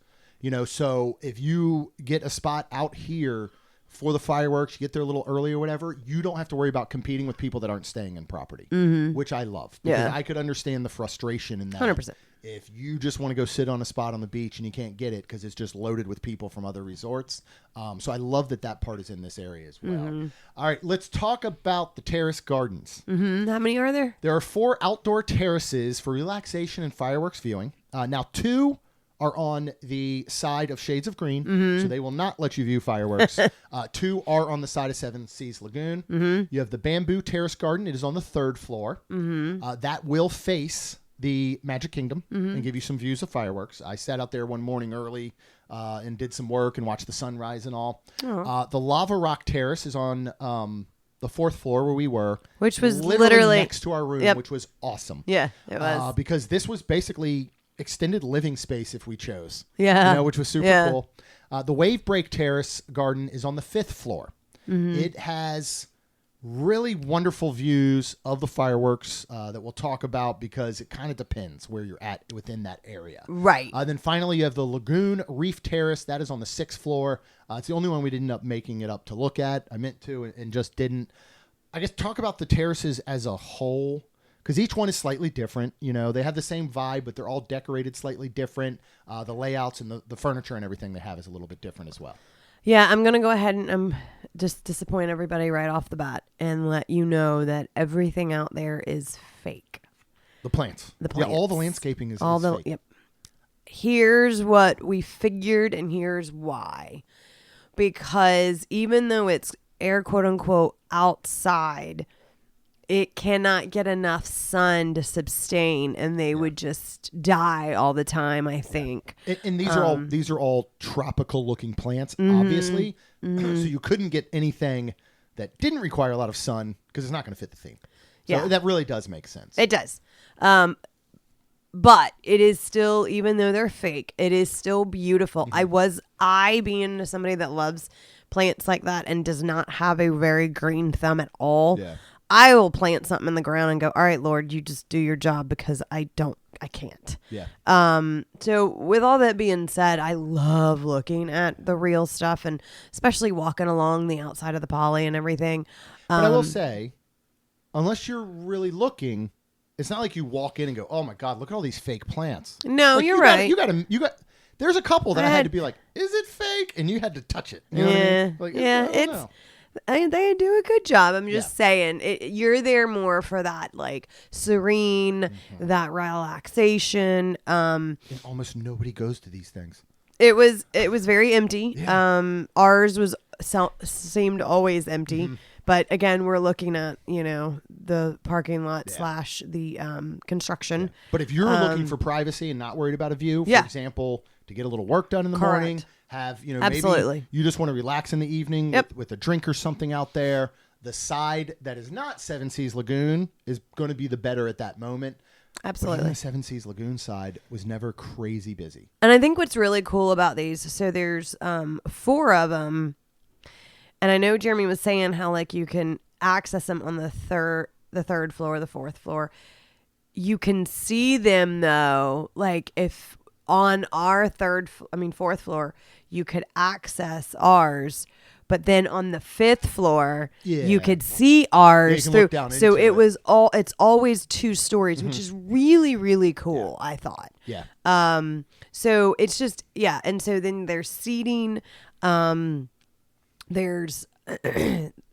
[SPEAKER 1] So if you get a spot out here for the fireworks. You get there a little early or whatever. You don't have to worry about competing with people that aren't staying in property, which I love. Because I could understand the frustration in that.
[SPEAKER 4] 100%.
[SPEAKER 1] If you just want to go sit on a spot on the beach and you can't get it because it's just loaded with people from other resorts. So I love that part is in this area as well. All right, let's talk about the terrace gardens.
[SPEAKER 4] How many are there?
[SPEAKER 1] There are 4 outdoor terraces for relaxation and fireworks viewing. Now, 2 are on the side of Shades of Green, so they will not let you view fireworks. 2 are on the side of Seven Seas Lagoon. You have the Bamboo Terrace Garden. It is on the 3rd floor. That will face the Magic Kingdom and give you some views of fireworks. I sat out there one morning early and did some work and watched the sunrise and all. The Lava Rock Terrace is on the 4th floor where we were.
[SPEAKER 4] Which was literally
[SPEAKER 1] next to our room, which was awesome.
[SPEAKER 4] Yeah, it was.
[SPEAKER 1] Because this was basically extended living space if we chose.
[SPEAKER 4] Yeah.
[SPEAKER 1] Which was super cool. The Wave Break Terrace Garden is on the 5th floor. It has really wonderful views of the fireworks that we'll talk about because it kind of depends where you're at within that area.
[SPEAKER 4] Right.
[SPEAKER 1] Then finally, you have the Lagoon Reef Terrace. That is on the 6th floor. It's the only one we didn't end up making it up to look at. I meant to and just didn't. I guess talk about the terraces as a whole because each one is slightly different. They have the same vibe, but they're all decorated slightly different. The layouts and the furniture and everything they have is a little bit different as well.
[SPEAKER 4] Yeah, I'm going to go ahead and just disappoint everybody right off the bat and let you know that everything out there is fake.
[SPEAKER 1] The plants. Yeah, all the landscaping is fake.
[SPEAKER 4] Yep. Here's what we figured and here's why. Because even though it's air quote unquote outside, it cannot get enough sun to sustain and they would just die all the time, I think.
[SPEAKER 1] And these are all tropical looking plants, obviously. So you couldn't get anything that didn't require a lot of sun because it's not going to fit the theme. So that really does make sense.
[SPEAKER 4] It does. But it is still, even though they're fake, it is still beautiful. I being somebody that loves plants like that and does not have a very green thumb at all. Yeah. I will plant something in the ground and go, all right, Lord, you just do your job because I can't. Yeah. So with all that being said, I love looking at the real stuff and especially walking along the outside of the poly and everything.
[SPEAKER 1] But I will say, unless you're really looking, it's not like you walk in and go, oh my God, look at all these fake plants.
[SPEAKER 4] No, you're right.
[SPEAKER 1] You got. There's a couple that I had to be like, is it fake? And you had to touch it. You know what I mean? Like,
[SPEAKER 4] it's. They do a good job. I'm just saying, you're there more for that, like serene, that relaxation.
[SPEAKER 1] And almost nobody goes to these things.
[SPEAKER 4] It was very empty. Yeah. Ours seemed always empty. But again, we're looking at the parking lot / the construction.
[SPEAKER 1] Yeah. But if you're looking for privacy and not worried about a view, for example, to get a little work done in the morning. Have maybe you just want to relax in the evening with a drink or something out there. The side that is not Seven Seas Lagoon is going to be the better at that moment.
[SPEAKER 4] Absolutely.
[SPEAKER 1] The Seven Seas Lagoon side was never crazy busy.
[SPEAKER 4] And I think what's really cool about these, so there's 4 of them, and I know Jeremy was saying how like you can access them on the third floor, the 4th floor. You can see them though, like if on our 4th floor, you could access ours, but then on the 5th floor, you could see ours through. So it's always 2 stories, which is really, really cool. I thought. Yeah. So it's just, and so then there's seating. There's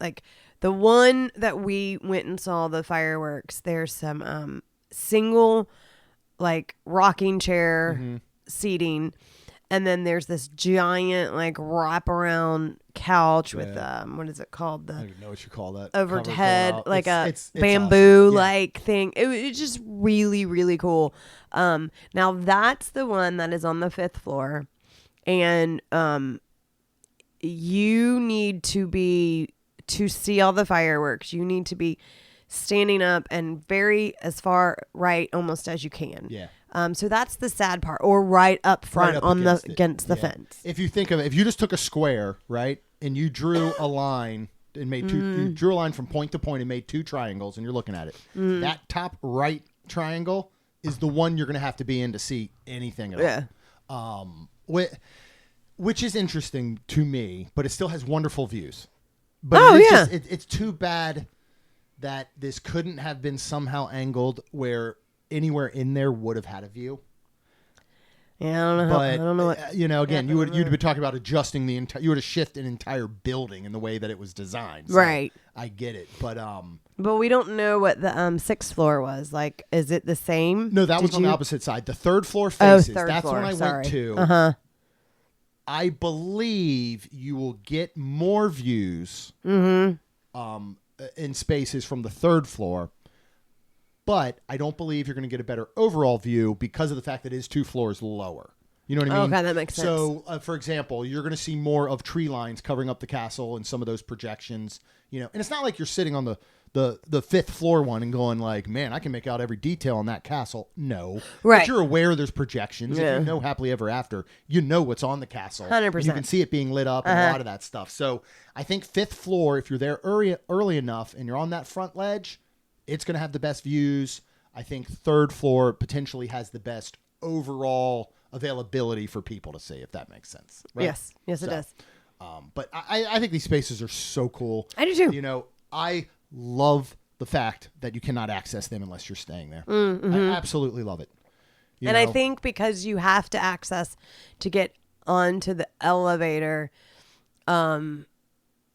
[SPEAKER 4] like the one that we went and saw the fireworks. There's some single like rocking chair seating. And then there's this giant like wraparound couch with what is it called?
[SPEAKER 1] I don't even know what you call that.
[SPEAKER 4] Overhead, like it's bamboo like thing. It's just really, really cool. Now that's the one that is on the 5th floor, and you need to see all the fireworks. You need to be standing up and very as far right almost as you can. Yeah. So that's the sad part, or right up front against the fence.
[SPEAKER 1] If you think of it, if you just took a square, right, and you drew a line and made you drew a line from point to point and made 2 triangles, and you're looking at it, that top right triangle is the one you're going to have to be in to see anything at all. Yeah. Which is interesting to me, but it still has wonderful views. But it's too bad that this couldn't have been somehow angled where anywhere in there would have had a view.
[SPEAKER 4] Yeah, I don't know what.
[SPEAKER 1] Again, you'd be talking about adjusting the entire. You would have shifted an entire building in the way that it was designed. So
[SPEAKER 4] right.
[SPEAKER 1] I get it, but
[SPEAKER 4] we don't know what the sixth floor was like. Is it the same?
[SPEAKER 1] No, that was on the opposite side. The third floor faces.
[SPEAKER 4] Third
[SPEAKER 1] That's
[SPEAKER 4] floor,
[SPEAKER 1] when I went to.
[SPEAKER 4] Uh-huh.
[SPEAKER 1] I believe you will get more views in spaces from the third floor. But I don't believe you're going to get a better overall view because of the fact that it is 2 floors lower. You know what I mean?
[SPEAKER 4] Okay, that makes sense.
[SPEAKER 1] So, for example, you're going to see more of tree lines covering up the castle and some of those projections. And it's not like you're sitting on the 5th floor one and going like, man, I can make out every detail on that castle. No.
[SPEAKER 4] Right.
[SPEAKER 1] But you're aware there's projections.
[SPEAKER 4] Yeah.
[SPEAKER 1] If you know Happily Ever After, you know what's on the castle.
[SPEAKER 4] 100%.
[SPEAKER 1] You can see it being lit up and a lot of that stuff. So I think 5th floor, if you're there early enough and you're on that front ledge, it's going to have the best views. I think 3rd floor potentially has the best overall availability for people to see, if that makes sense. Right?
[SPEAKER 4] Yes, it does.
[SPEAKER 1] But I think these spaces are so cool.
[SPEAKER 4] I do too.
[SPEAKER 1] I love the fact that you cannot access them unless you're staying there.
[SPEAKER 4] Mm-hmm.
[SPEAKER 1] I absolutely love it.
[SPEAKER 4] I think because you have to access to get onto the elevator,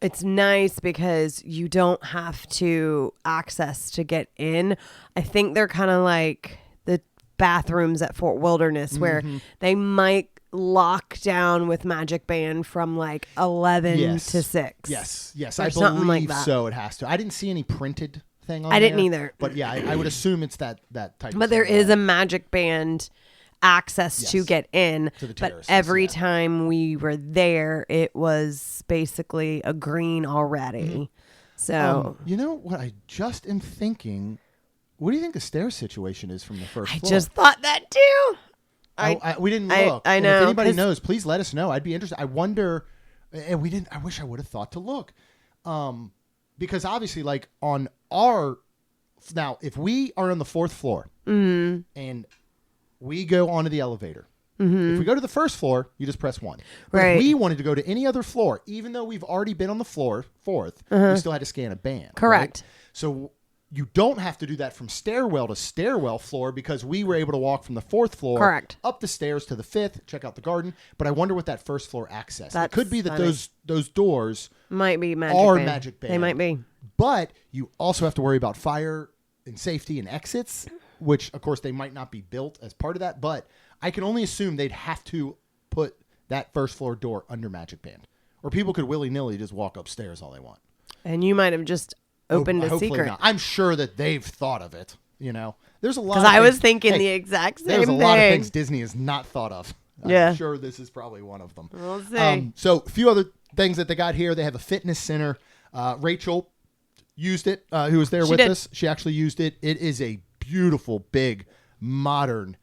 [SPEAKER 4] it's nice because you don't have to access to get in. I think they're kind of like the bathrooms at Fort Wilderness where they might lock down with Magic Band from like 11 to 6.
[SPEAKER 1] Yes.
[SPEAKER 4] Or
[SPEAKER 1] I
[SPEAKER 4] something
[SPEAKER 1] believe
[SPEAKER 4] like that.
[SPEAKER 1] so. It has to. I didn't see any printed thing on
[SPEAKER 4] I didn't
[SPEAKER 1] there,
[SPEAKER 4] either.
[SPEAKER 1] But yeah, I would assume it's that type of
[SPEAKER 4] But there
[SPEAKER 1] thing.
[SPEAKER 4] is a Magic Band access to get in.
[SPEAKER 1] To the
[SPEAKER 4] but
[SPEAKER 1] terraces,
[SPEAKER 4] every time we were there, it was basically a green already. So
[SPEAKER 1] you know what I just am thinking? What do you think the stair situation is from the first
[SPEAKER 4] I
[SPEAKER 1] floor?
[SPEAKER 4] just thought that too.
[SPEAKER 1] We didn't look.
[SPEAKER 4] I
[SPEAKER 1] And
[SPEAKER 4] know,
[SPEAKER 1] if anybody
[SPEAKER 4] 'cause-
[SPEAKER 1] knows, please let us know. I'd be interested. I wonder, and we didn't. I wish I would have thought to look, because obviously, like on our now, if we are on the 4th floor and we go onto the elevator, if we go to the 1st floor, you just press 1. But
[SPEAKER 4] Right.
[SPEAKER 1] if we wanted to go to any other floor, even though we've already been on the floor 4th, we still had to scan a band.
[SPEAKER 4] Correct.
[SPEAKER 1] Right? So you don't have to do that from stairwell to stairwell floor because we were able to walk from the 4th floor
[SPEAKER 4] Correct.
[SPEAKER 1] up the stairs to the 5th, check out the garden. But I wonder what that 1st floor access. It
[SPEAKER 4] That's
[SPEAKER 1] could be that
[SPEAKER 4] funny.
[SPEAKER 1] those doors
[SPEAKER 4] Might be Magic
[SPEAKER 1] are
[SPEAKER 4] Band.
[SPEAKER 1] Magic Band.
[SPEAKER 4] They might be.
[SPEAKER 1] But you also have to worry about fire and safety and exits, which of course they might not be built as part of that. But I can only assume they'd have to put that 1st floor door under Magic Band, or people could willy-nilly just walk upstairs all they want.
[SPEAKER 4] And you might have just opened a
[SPEAKER 1] Hopefully
[SPEAKER 4] secret.
[SPEAKER 1] not. I'm sure that they've thought of it. There's a lot.
[SPEAKER 4] Because
[SPEAKER 1] of
[SPEAKER 4] I was
[SPEAKER 1] things-
[SPEAKER 4] thinking
[SPEAKER 1] hey,
[SPEAKER 4] the exact same
[SPEAKER 1] There's a
[SPEAKER 4] thing.
[SPEAKER 1] lot of things Disney has not thought of.
[SPEAKER 4] Yeah.
[SPEAKER 1] I'm sure this is probably one of them.
[SPEAKER 4] We'll see.
[SPEAKER 1] So a few other things that they got here. They have a fitness center. Rachel used it, who was there with
[SPEAKER 4] did.
[SPEAKER 1] us. She actually used it. It is a beautiful, big, modern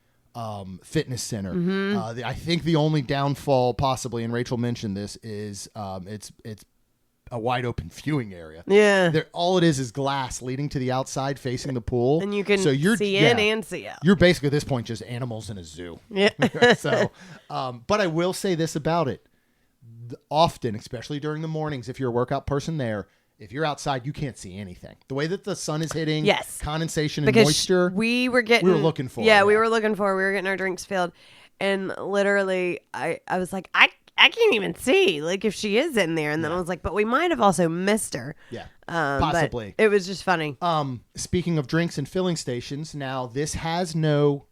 [SPEAKER 1] fitness center. I think the only downfall possibly, and Rachel mentioned this, is it's a wide open viewing area.
[SPEAKER 4] Yeah.
[SPEAKER 1] All it is glass leading to the outside facing the pool.
[SPEAKER 4] And you can
[SPEAKER 1] you're,
[SPEAKER 4] see in and see out.
[SPEAKER 1] You're basically at this point just animals in a zoo.
[SPEAKER 4] Yeah.
[SPEAKER 1] So, but I will say this about it. Often, especially during the mornings, if you're a workout person there, if you're outside, you can't see anything. The way that the sun is hitting,
[SPEAKER 4] Yes.
[SPEAKER 1] condensation and
[SPEAKER 4] Because
[SPEAKER 1] moisture.
[SPEAKER 4] we were getting.
[SPEAKER 1] we were looking for.
[SPEAKER 4] Yeah, we were looking for. We were getting our drinks filled. And literally, I was like, I can't even see, like, if she is in there. And then I was like, but we might have also missed her.
[SPEAKER 1] Yeah,
[SPEAKER 4] but
[SPEAKER 1] possibly.
[SPEAKER 4] it was just funny.
[SPEAKER 1] Speaking of drinks and filling stations, now this has no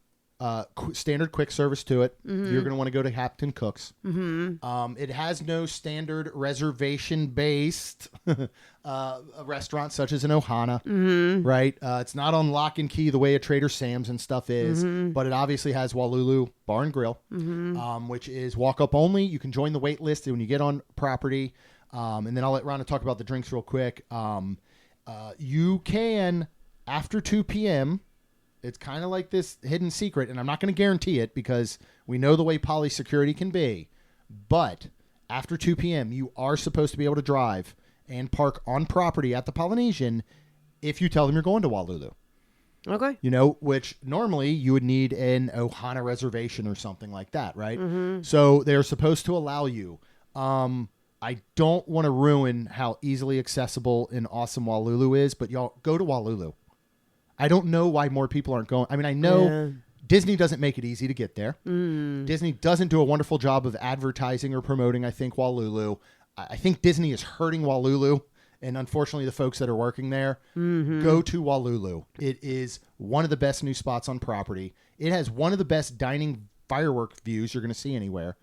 [SPEAKER 1] standard quick service to it. You're going to want to go to Captain Cook's. It has no standard reservation-based restaurant such as an Ohana, right? It's not on lock and key the way a Trader Sam's and stuff is, but it obviously has Walulu Bar and Grill, which is walk-up only. You can join the wait list when you get on property, and then I'll let Rhonda talk about the drinks real quick. You can, after 2 p.m., it's kind of like this hidden secret, and I'm not going to guarantee it because we know the way poly security can be. But after 2 p.m., you are supposed to be able to drive and park on property at the Polynesian if you tell them you're going to Walulu.
[SPEAKER 4] Okay.
[SPEAKER 1] Which normally you would need an Ohana reservation or something like that, right? So they're supposed to allow you. I don't want to ruin how easily accessible and awesome Walulu is, but y'all go to Walulu. I don't know why more people aren't going. I mean, I know Disney doesn't make it easy to get there. Disney doesn't do a wonderful job of advertising or promoting, I think, Walulu. I think Disney is hurting Walulu. And unfortunately, the folks that are working there, go to Walulu. It is one of the best new spots on property. It has one of the best dining firework views you're going to see anywhere.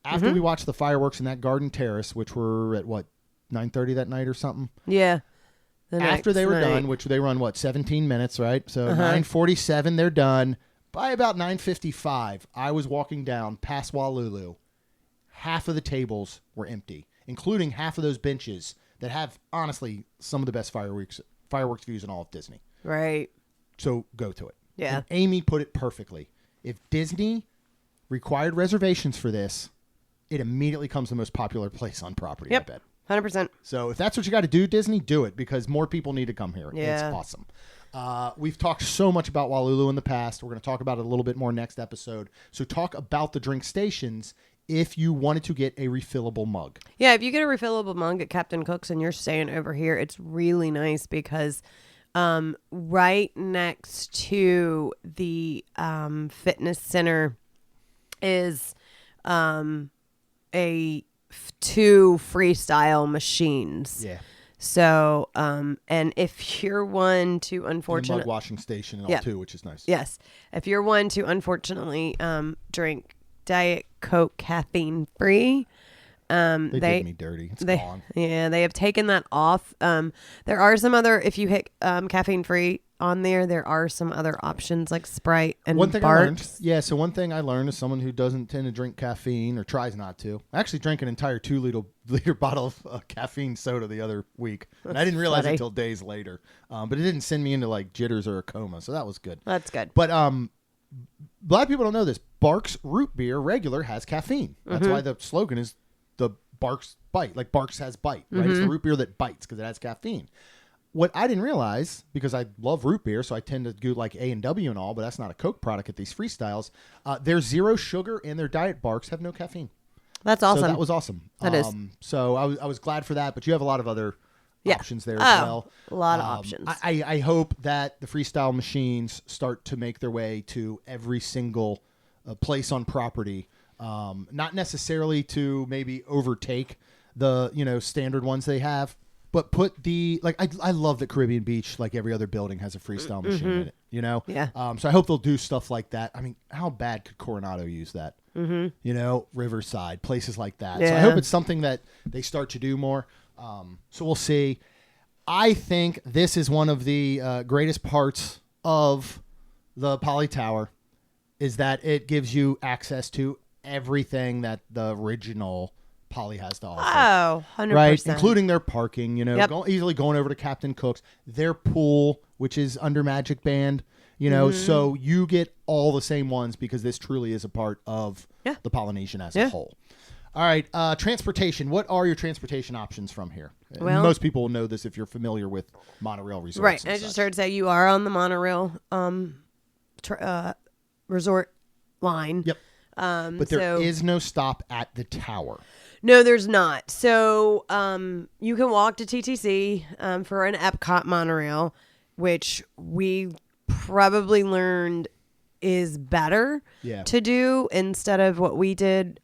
[SPEAKER 1] After we watched the fireworks in that garden terrace, which were at, 9:30 that night or something?
[SPEAKER 4] Yeah.
[SPEAKER 1] After they were done, which they run, 17 minutes, right? So 9:47, they're done. By about 9:55, I was walking down past Walulu. Half of the tables were empty, including half of those benches that have, honestly, some of the best fireworks views in all of Disney.
[SPEAKER 4] Right.
[SPEAKER 1] So go to it.
[SPEAKER 4] Yeah.
[SPEAKER 1] And Amy put it perfectly. If Disney required reservations for this, it immediately becomes the most popular place on property, I bet.
[SPEAKER 4] 100%.
[SPEAKER 1] So if that's what you got to do, Disney, do it, because more people need to come here.
[SPEAKER 4] Yeah.
[SPEAKER 1] It's awesome. We've talked so much about Walulu in the past. We're going to talk about it a little bit more next episode. So talk about the drink stations if you wanted to get a refillable mug.
[SPEAKER 4] Yeah, if you get a refillable mug at Captain Cook's and you're staying over here, it's really nice because right next to the fitness center is two freestyle machines.
[SPEAKER 1] Yeah.
[SPEAKER 4] So, and if you're one to
[SPEAKER 1] And a
[SPEAKER 4] unfortunately
[SPEAKER 1] mug washing station and all too, which is nice.
[SPEAKER 4] Yes. If you're one to unfortunately drink Diet Coke caffeine free,
[SPEAKER 1] They did me dirty. It's gone.
[SPEAKER 4] Yeah, they have taken that off. There are some other, if you hit caffeine free on there are some other options like Sprite and
[SPEAKER 1] one thing
[SPEAKER 4] Barks.
[SPEAKER 1] so one thing I learned as someone who doesn't tend to drink caffeine or tries not to. I actually drank an entire 2-liter bottle of caffeine soda the other week. And I didn't realize it until days later. But it didn't send me into like jitters or a coma, so that was good.
[SPEAKER 4] That's good.
[SPEAKER 1] But a lot of people don't know this. Barks root beer regular has caffeine. That's why the slogan is the Barks bite. Like Barks has bite, right? It's the root beer that bites because it has caffeine. What I didn't realize, because I love root beer, so I tend to do like A&W and all, but that's not a Coke product at these freestyles. Their zero sugar and their diet Barks have no caffeine.
[SPEAKER 4] That's awesome.
[SPEAKER 1] So that was awesome.
[SPEAKER 4] That is.
[SPEAKER 1] So I was glad for that, but you have a lot of other options there as well.
[SPEAKER 4] A lot of options.
[SPEAKER 1] I hope that the freestyle machines start to make their way to every single place on property. Not necessarily to maybe overtake the standard ones they have, but put the I love that Caribbean Beach, like every other building, has a freestyle machine in it.
[SPEAKER 4] Yeah.
[SPEAKER 1] So I hope they'll do stuff like that. I mean, how bad could Coronado use that? Riverside, places like that.
[SPEAKER 4] Yeah.
[SPEAKER 1] So I hope it's something that they start to do more. So we'll see. I think this is one of the greatest parts of the Poly Tower, is that it gives you access to everything that the original Poly has to offer.
[SPEAKER 4] Oh, 100%.
[SPEAKER 1] Right, including their parking,
[SPEAKER 4] Yep.
[SPEAKER 1] easily going over to Captain Cook's, their pool, which is under Magic Band, so you get all the same ones because this truly is a part of the Polynesian as a whole. All right, transportation. What are your transportation options from here?
[SPEAKER 4] Well,
[SPEAKER 1] most people will know this if you're familiar with monorail resorts.
[SPEAKER 4] Right,
[SPEAKER 1] I
[SPEAKER 4] just heard say you are on the monorail resort line.
[SPEAKER 1] Yep. But there is no stop at the tower.
[SPEAKER 4] No, there's not. So you can walk to TTC for an Epcot monorail, which we probably learned is better to do instead of what we did,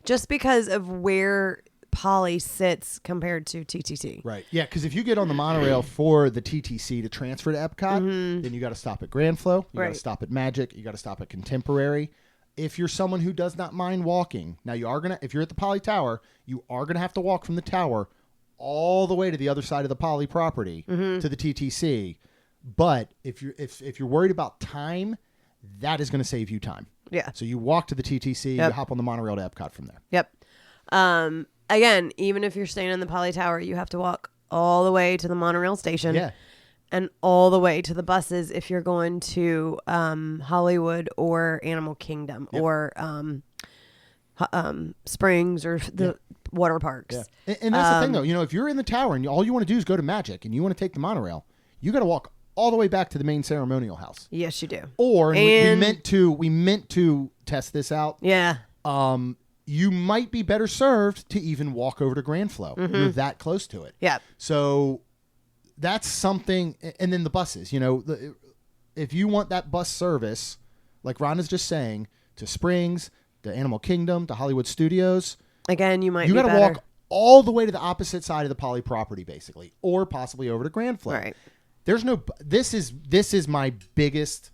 [SPEAKER 4] just because of where Poly sits compared to TTC.
[SPEAKER 1] Right. Yeah, because if you get on the monorail for the TTC to transfer to Epcot, then you got to stop at Grand Flow, you got to stop at Magic, you got to stop at Contemporary. If you're someone who does not mind walking, now if you're at the Poly Tower, you are gonna have to walk from the tower all the way to the other side of the Poly property to the TTC. But if you're worried about time, that is gonna save you time.
[SPEAKER 4] Yeah.
[SPEAKER 1] So you walk to the TTC, you hop on the monorail to Epcot from there.
[SPEAKER 4] Yep. Again, even if you're staying in the Poly Tower, you have to walk all the way to the monorail station.
[SPEAKER 1] Yeah.
[SPEAKER 4] And all the way to the buses if you're going to Hollywood or Animal Kingdom or Springs or the water parks.
[SPEAKER 1] Yeah. And that's the thing, though. If you're in the tower and all you want to do is go to Magic and you want to take the monorail, you got to walk all the way back to the main ceremonial house.
[SPEAKER 4] Yes, you do.
[SPEAKER 1] Or we meant to test this out.
[SPEAKER 4] Yeah.
[SPEAKER 1] You might be better served to even walk over to Grand Flow. You're that close to it.
[SPEAKER 4] Yeah.
[SPEAKER 1] So that's something. And then the buses, if you want that bus service, like Rhonda's just saying, to Springs, to Animal Kingdom, to Hollywood Studios.
[SPEAKER 4] Again, you
[SPEAKER 1] got to walk all the way to the opposite side of the Poly property, basically, or possibly over to Grand Flow.
[SPEAKER 4] Right.
[SPEAKER 1] There's no. This is my biggest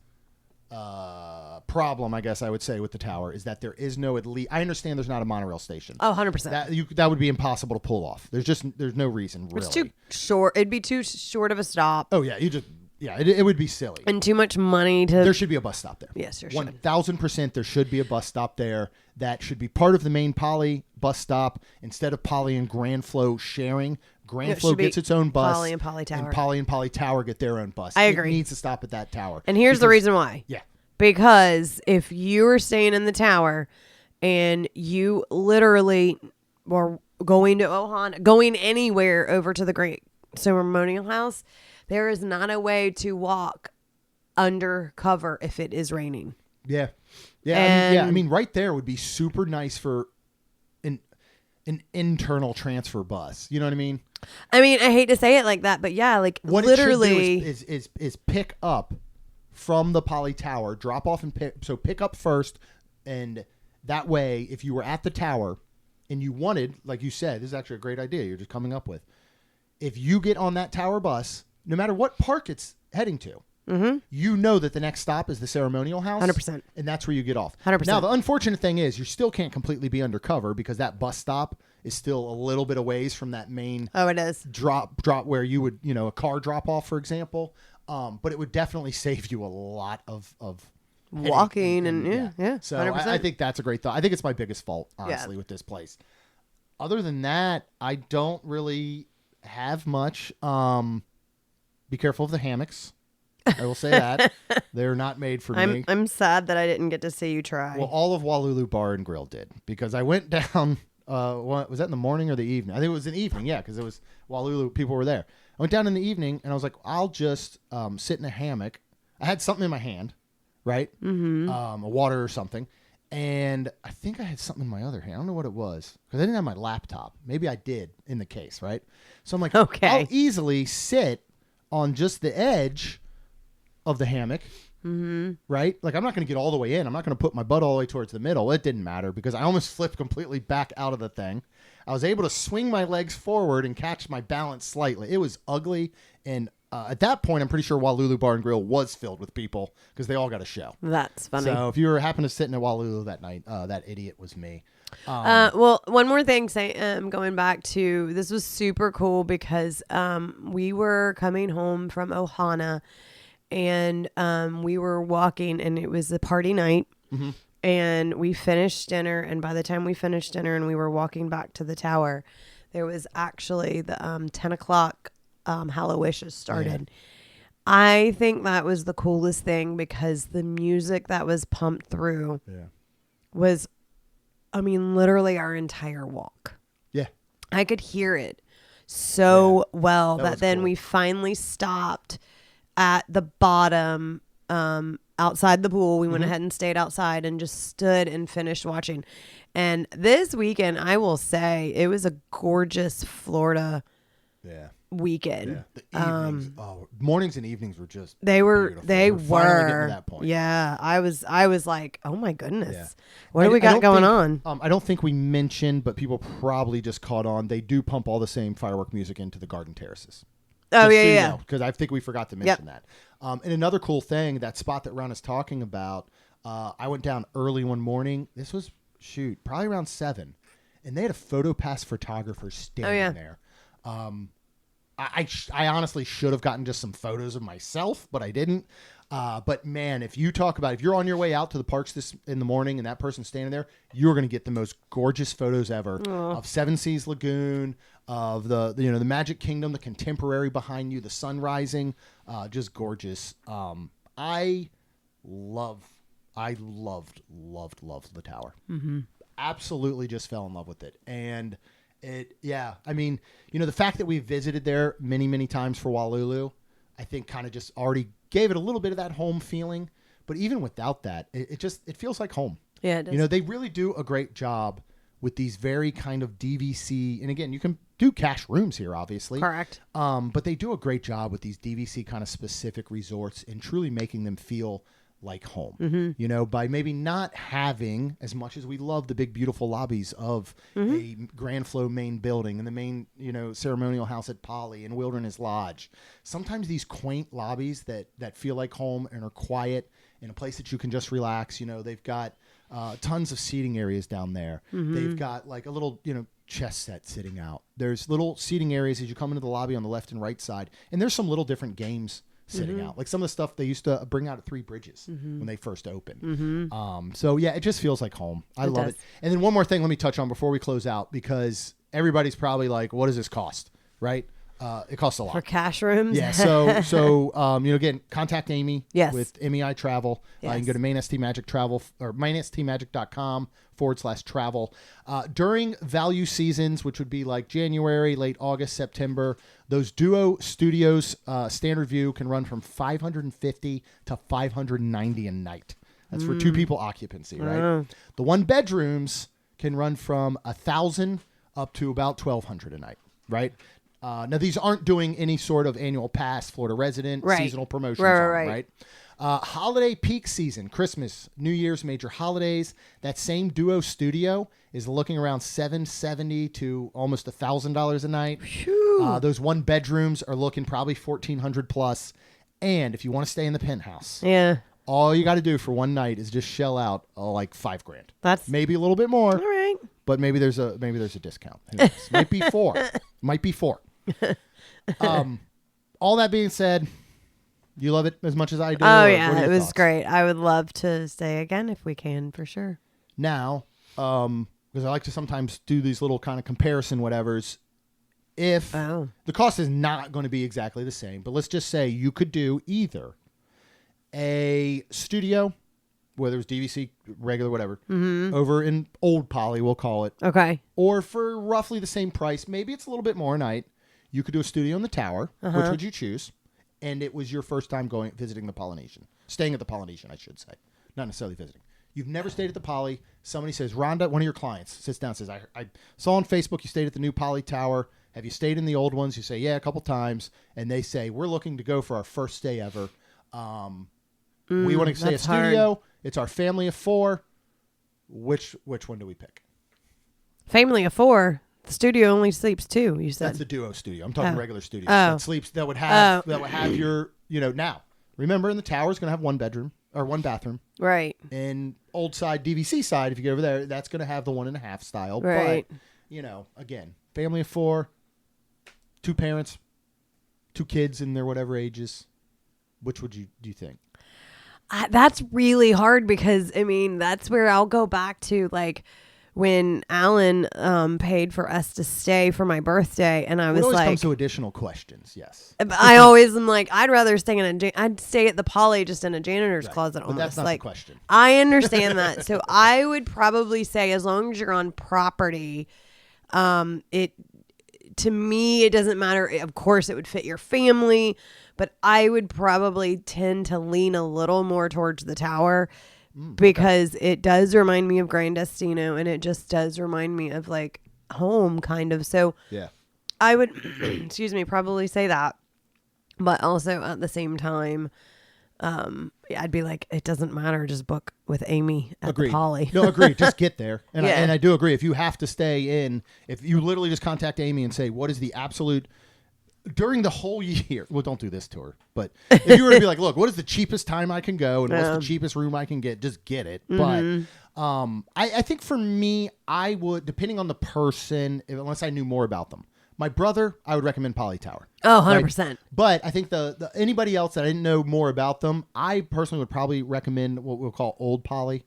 [SPEAKER 1] problem, I guess I would say, with the tower is that there is no I understand there's not a monorail station.
[SPEAKER 4] Oh, 100%.
[SPEAKER 1] That would be impossible to pull off. There's no reason really.
[SPEAKER 4] It's too short. It'd be too short of a stop.
[SPEAKER 1] Oh yeah, it would be silly.
[SPEAKER 4] And too much money to.
[SPEAKER 1] There should be a bus stop there.
[SPEAKER 4] Yes, there should.
[SPEAKER 1] 1,000% there should be a bus stop there. That should be part of the main Poly bus stop instead of Poly and Grand Flow sharing. Grand Flow gets its own bus.
[SPEAKER 4] Poly and Poly Tower.
[SPEAKER 1] And Poly and Poly Tower get their own bus.
[SPEAKER 4] I agree.
[SPEAKER 1] It needs to stop at that tower.
[SPEAKER 4] And here's the reason why.
[SPEAKER 1] Yeah.
[SPEAKER 4] Because if you were staying in the tower and you literally were going to Ohana, going anywhere over to the Great Ceremonial House, there is not a way to walk under cover if it is raining.
[SPEAKER 1] Yeah. Yeah. I mean, right there would be super nice for an internal transfer bus. You know what I mean?
[SPEAKER 4] I mean, I hate to say it like that, but yeah, like
[SPEAKER 1] what
[SPEAKER 4] literally
[SPEAKER 1] it should do is pick up from the Poly Tower, drop off and pick up first, and that way, if you were at the tower and you wanted, like you said, this is actually a great idea you're just coming up with. If you get on that tower bus, no matter what park it's heading to, you know that the next stop is the ceremonial house.
[SPEAKER 4] 100%.
[SPEAKER 1] And that's where you get off.
[SPEAKER 4] 100%.
[SPEAKER 1] Now, the unfortunate thing is you still can't completely be undercover because that bus stop is still a little bit of ways from that main
[SPEAKER 4] it is
[SPEAKER 1] drop where you would, a car drop off, for example. But it would definitely save you a lot of
[SPEAKER 4] walking and yeah.
[SPEAKER 1] So I think that's a great thought. I think it's my biggest fault, honestly, with this place. Other than that, I don't really have much. Be careful of the hammocks. I will say that. They're not made for me.
[SPEAKER 4] I'm sad that I didn't get to see you try.
[SPEAKER 1] Well, all of Walulu Bar and Grill did because I went down. Was that in the morning or the evening? I think it was in the evening. Yeah, because it was Walulu. People were there. I went down in the evening and I was like, I'll just sit in a hammock. I had something in my hand, right? Mm-hmm. A water or something. And I think I had something in my other hand. I don't know what it was because I didn't have my laptop. Maybe I did in the case, right? So I'm like,
[SPEAKER 4] okay.
[SPEAKER 1] I'll easily sit on just the edge of the hammock, right? Like I'm not going to get all the way in. I'm not going to put my butt all the way towards the middle. It didn't matter because I almost flipped completely back out of the thing. I was able to swing my legs forward and catch my balance slightly. It was ugly. And at that point, I'm pretty sure Walulu Bar and Grill was filled with people because they all got a show.
[SPEAKER 4] That's funny.
[SPEAKER 1] So if you happen to sit in a Walulu that night, that idiot was me.
[SPEAKER 4] Well, one more thing, going back to, this was super cool because we were coming home from Ohana and we were walking and it was a party night. Mm-hmm. And we finished dinner, and by the time we finished dinner and we were walking back to the tower, there was actually the 10 o'clock Hallowishes started. Yeah. I think that was the coolest thing because the music that was pumped through was, I mean, literally our entire walk.
[SPEAKER 1] Yeah.
[SPEAKER 4] I could hear it so well that then
[SPEAKER 1] cool.
[SPEAKER 4] We finally stopped at the bottom outside the pool. We went ahead and stayed outside and just stood and finished watching. And this weekend, I will say, it was a gorgeous Florida weekend.
[SPEAKER 1] Yeah. The evenings, mornings and evenings were just
[SPEAKER 4] beautiful. They were
[SPEAKER 1] finally getting to that point.
[SPEAKER 4] Yeah. I was like, oh my goodness. What do we got going on?
[SPEAKER 1] I don't think we mentioned, but people probably just caught on. They do pump all the same firework music into the garden terraces.
[SPEAKER 4] Oh, yeah.
[SPEAKER 1] Because I think we forgot to mention that. And another cool thing, that spot that Ron is talking about, I went down early one morning. This was, probably around 7. And they had a PhotoPass photographer standing there. I honestly should have gotten just some photos of myself, but I didn't. But man, if you're on your way out to the parks in the morning and that person's standing there, you're going to get the most gorgeous photos ever of Seven Seas Lagoon, of the Magic Kingdom, the Contemporary behind you, the sun rising, just gorgeous. I loved the tower. Mm-hmm. Absolutely just fell in love with it. And I mean, the fact that we visited there many, many times for Walulu, I think kind of just already gave it a little bit of that home feeling. But even without that, it feels like home.
[SPEAKER 4] Yeah, it does.
[SPEAKER 1] You know, they really do a great job with these very kind of DVC. And again, you can do cash rooms here, obviously.
[SPEAKER 4] Correct.
[SPEAKER 1] But they do a great job with these DVC kind of specific resorts and truly making them feel like home, you know, by maybe not having as much as we love the big, beautiful lobbies of a Grand Flow main building and the main, you know, ceremonial house at Poly and Wilderness Lodge. Sometimes these quaint lobbies that feel like home and are quiet in a place that you can just relax. You know, they've got tons of seating areas down there. They've got like a little, you know, chess set sitting out. There's little seating areas as you come into the lobby on the left and right side. And there's some little different games sitting out, like some of the stuff they used to bring out at Three Bridges when they first opened. So yeah, it just feels like home. I love it. And then one more thing let me touch on before we close out, because everybody's probably like, what does this cost? Right? It costs a lot
[SPEAKER 4] For cash rooms.
[SPEAKER 1] Yeah. So you know, again, contact Amy
[SPEAKER 4] Yes.
[SPEAKER 1] with MEI Travel. You can go to
[SPEAKER 4] Yes.
[SPEAKER 1] mainstmagic.com/travel. During value seasons, which would be like January, late August, September, those duo studios standard view can run from $550 to $590 a night. That's for 2 people occupancy, right? The 1 bedrooms can run from $1,000 up to about $1,200 a night, right? Now, these aren't doing any sort of annual pass, Florida resident, seasonal promotions, right? Holiday peak season, Christmas, New Year's, major holidays. That same duo studio is looking around $770 to almost $1,000 a night. Those 1 bedrooms are looking probably $1,400 plus. And if you want to stay in the penthouse, all you got to do for one night is just shell out like $5,000.
[SPEAKER 4] That's
[SPEAKER 1] maybe a little bit more.
[SPEAKER 4] all right.
[SPEAKER 1] But maybe there's a discount. Who knows? Might be 4. Might be 4. All that being said, you love it as much as I do?
[SPEAKER 4] Oh
[SPEAKER 1] or
[SPEAKER 4] yeah,
[SPEAKER 1] what are
[SPEAKER 4] it
[SPEAKER 1] your
[SPEAKER 4] was
[SPEAKER 1] thoughts?
[SPEAKER 4] great. I would love to stay again if we can, for sure.
[SPEAKER 1] Now, because I like to sometimes do these little kind of comparison whatevers. If the cost is not going to be exactly the same, but let's just say you could do either a studio, whether it's DVC, regular, whatever, over in Old Poly, we'll call it.
[SPEAKER 4] Okay.
[SPEAKER 1] Or for roughly the same price, maybe it's a little bit more a night, you could do a studio in the tower. Which would you choose? And it was your first time visiting the Polynesian. Staying at the Polynesian, I should say. Not necessarily visiting. You've never stayed at the Poly. Somebody says, Rhonda, one of your clients, sits down and says, I saw on Facebook you stayed at the new Poly Tower. Have you stayed in the old ones? You say, yeah, a couple times. And they say, we're looking to go for our first stay ever. We want to stay a studio.
[SPEAKER 4] Hard.
[SPEAKER 1] It's our family of 4. Which one do we pick?
[SPEAKER 4] Family of 4. The studio only sleeps 2. You said
[SPEAKER 1] That's the duo studio. I'm talking regular studios.
[SPEAKER 4] Oh.
[SPEAKER 1] That would have your, you know, now. Remember, in the tower is going to have 1 bedroom or 1 bathroom.
[SPEAKER 4] right.
[SPEAKER 1] In old side, DVC side, if you go over there, that's going to have the 1.5 style.
[SPEAKER 4] Right.
[SPEAKER 1] But, you know, again, family of 4, 2 parents, 2 kids in their whatever ages. Which do you think?
[SPEAKER 4] That's really hard because, I mean, that's where I'll go back to, like, when Alan paid for us to stay for my birthday, and I was
[SPEAKER 1] It always
[SPEAKER 4] like,
[SPEAKER 1] comes to additional questions, yes.
[SPEAKER 4] I always am like, I'd rather stay I'd stay at the Poly just in a janitor's closet
[SPEAKER 1] But
[SPEAKER 4] almost.
[SPEAKER 1] that's not
[SPEAKER 4] like,
[SPEAKER 1] the question.
[SPEAKER 4] I understand that. So I would probably say, as long as you're on property, to me, it doesn't matter. Of course, it would fit your family, but I would probably tend to lean a little more towards the tower because it does remind me of Grand Destino, and it just does remind me of like home kind of. So
[SPEAKER 1] Yeah.
[SPEAKER 4] I would, excuse me, probably say that. But also at the same time, I'd be like, it doesn't matter. Just book with Amy at the Poly.
[SPEAKER 1] No, agreed. Just get there. And,
[SPEAKER 4] Yeah.
[SPEAKER 1] I do agree. If you have to stay in, if you literally just contact Amy and say, what is the absolute, during the whole year, well, don't do this to her, but if you were to be like, look, what is the cheapest time I can go and what's the cheapest room I can get, just get it. But I think for me, I would, depending on the person, unless I knew more about them. My brother, I would recommend Poly Tower.
[SPEAKER 4] Oh, 100%.
[SPEAKER 1] Right? But I think the anybody else that I didn't know more about them, I personally would probably recommend what we'll call Old Poly.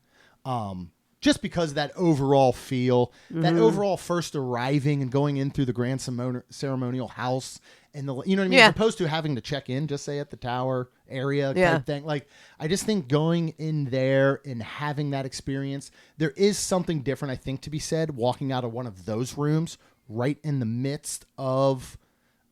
[SPEAKER 1] Just because of that overall feel, that overall first arriving and going in through the grand ceremonial house, and the, you know what I mean, as opposed to having to check in, just say at the tower area type thing. Like, I just think going in there and having that experience, there is something different, I think, to be said, walking out of one of those rooms right in the midst of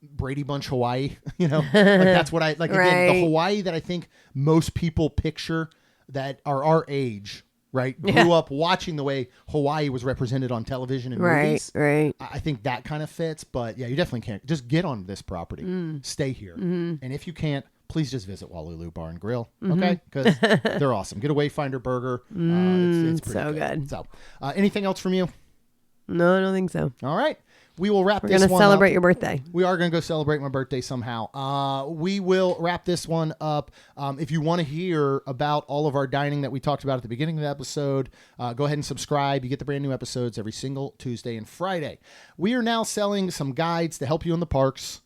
[SPEAKER 1] Brady Bunch Hawaii, like that's what I like. Again, the
[SPEAKER 4] Right.
[SPEAKER 1] Hawaii that I think most people picture that are our age, right? Grew up watching the way Hawaii was represented on television and movies.
[SPEAKER 4] Right.
[SPEAKER 1] I think that kind of fits, but yeah, you definitely can't just get on this property, stay here. And if you can't, please just visit Walulu Bar and Grill. Okay. Because they're awesome. Get a Wayfinder burger. It's pretty
[SPEAKER 4] so good.
[SPEAKER 1] So anything else from you?
[SPEAKER 4] No, I don't think so.
[SPEAKER 1] All right. We will wrap
[SPEAKER 4] We're
[SPEAKER 1] this
[SPEAKER 4] going to
[SPEAKER 1] one
[SPEAKER 4] celebrate
[SPEAKER 1] up.
[SPEAKER 4] your birthday.
[SPEAKER 1] We are going to go celebrate my birthday somehow. We will wrap this one up. If you want to hear about all of our dining that we talked about at the beginning of the episode, go ahead and subscribe. You get the brand new episodes every single Tuesday and Friday. We are now selling some guides to help you in the parks.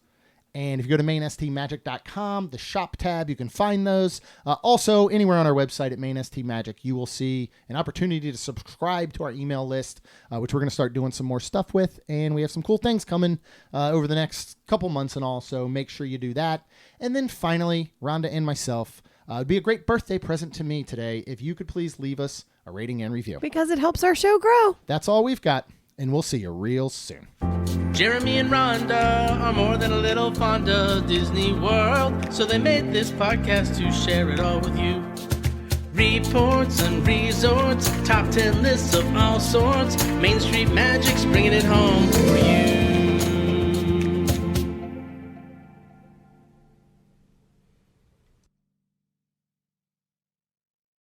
[SPEAKER 1] And if you go to mainstmagic.com, the shop tab, you can find those. Also, anywhere on our website at mainstmagic, you will see an opportunity to subscribe to our email list, which we're going to start doing some more stuff with. And we have some cool things coming over the next couple months and all, so make sure you do that. And then finally, Rhonda and myself, it'd be a great birthday present to me today if you could please leave us a rating and review.
[SPEAKER 4] Because it helps our show grow.
[SPEAKER 1] That's all we've got, and we'll see you real soon.
[SPEAKER 2] Jeremy and Rhonda are more than a little fond of Disney World, so they made this podcast to share it all with you. Reports and resorts, top 10 lists of all sorts, Main Street Magic's bringing it home for you.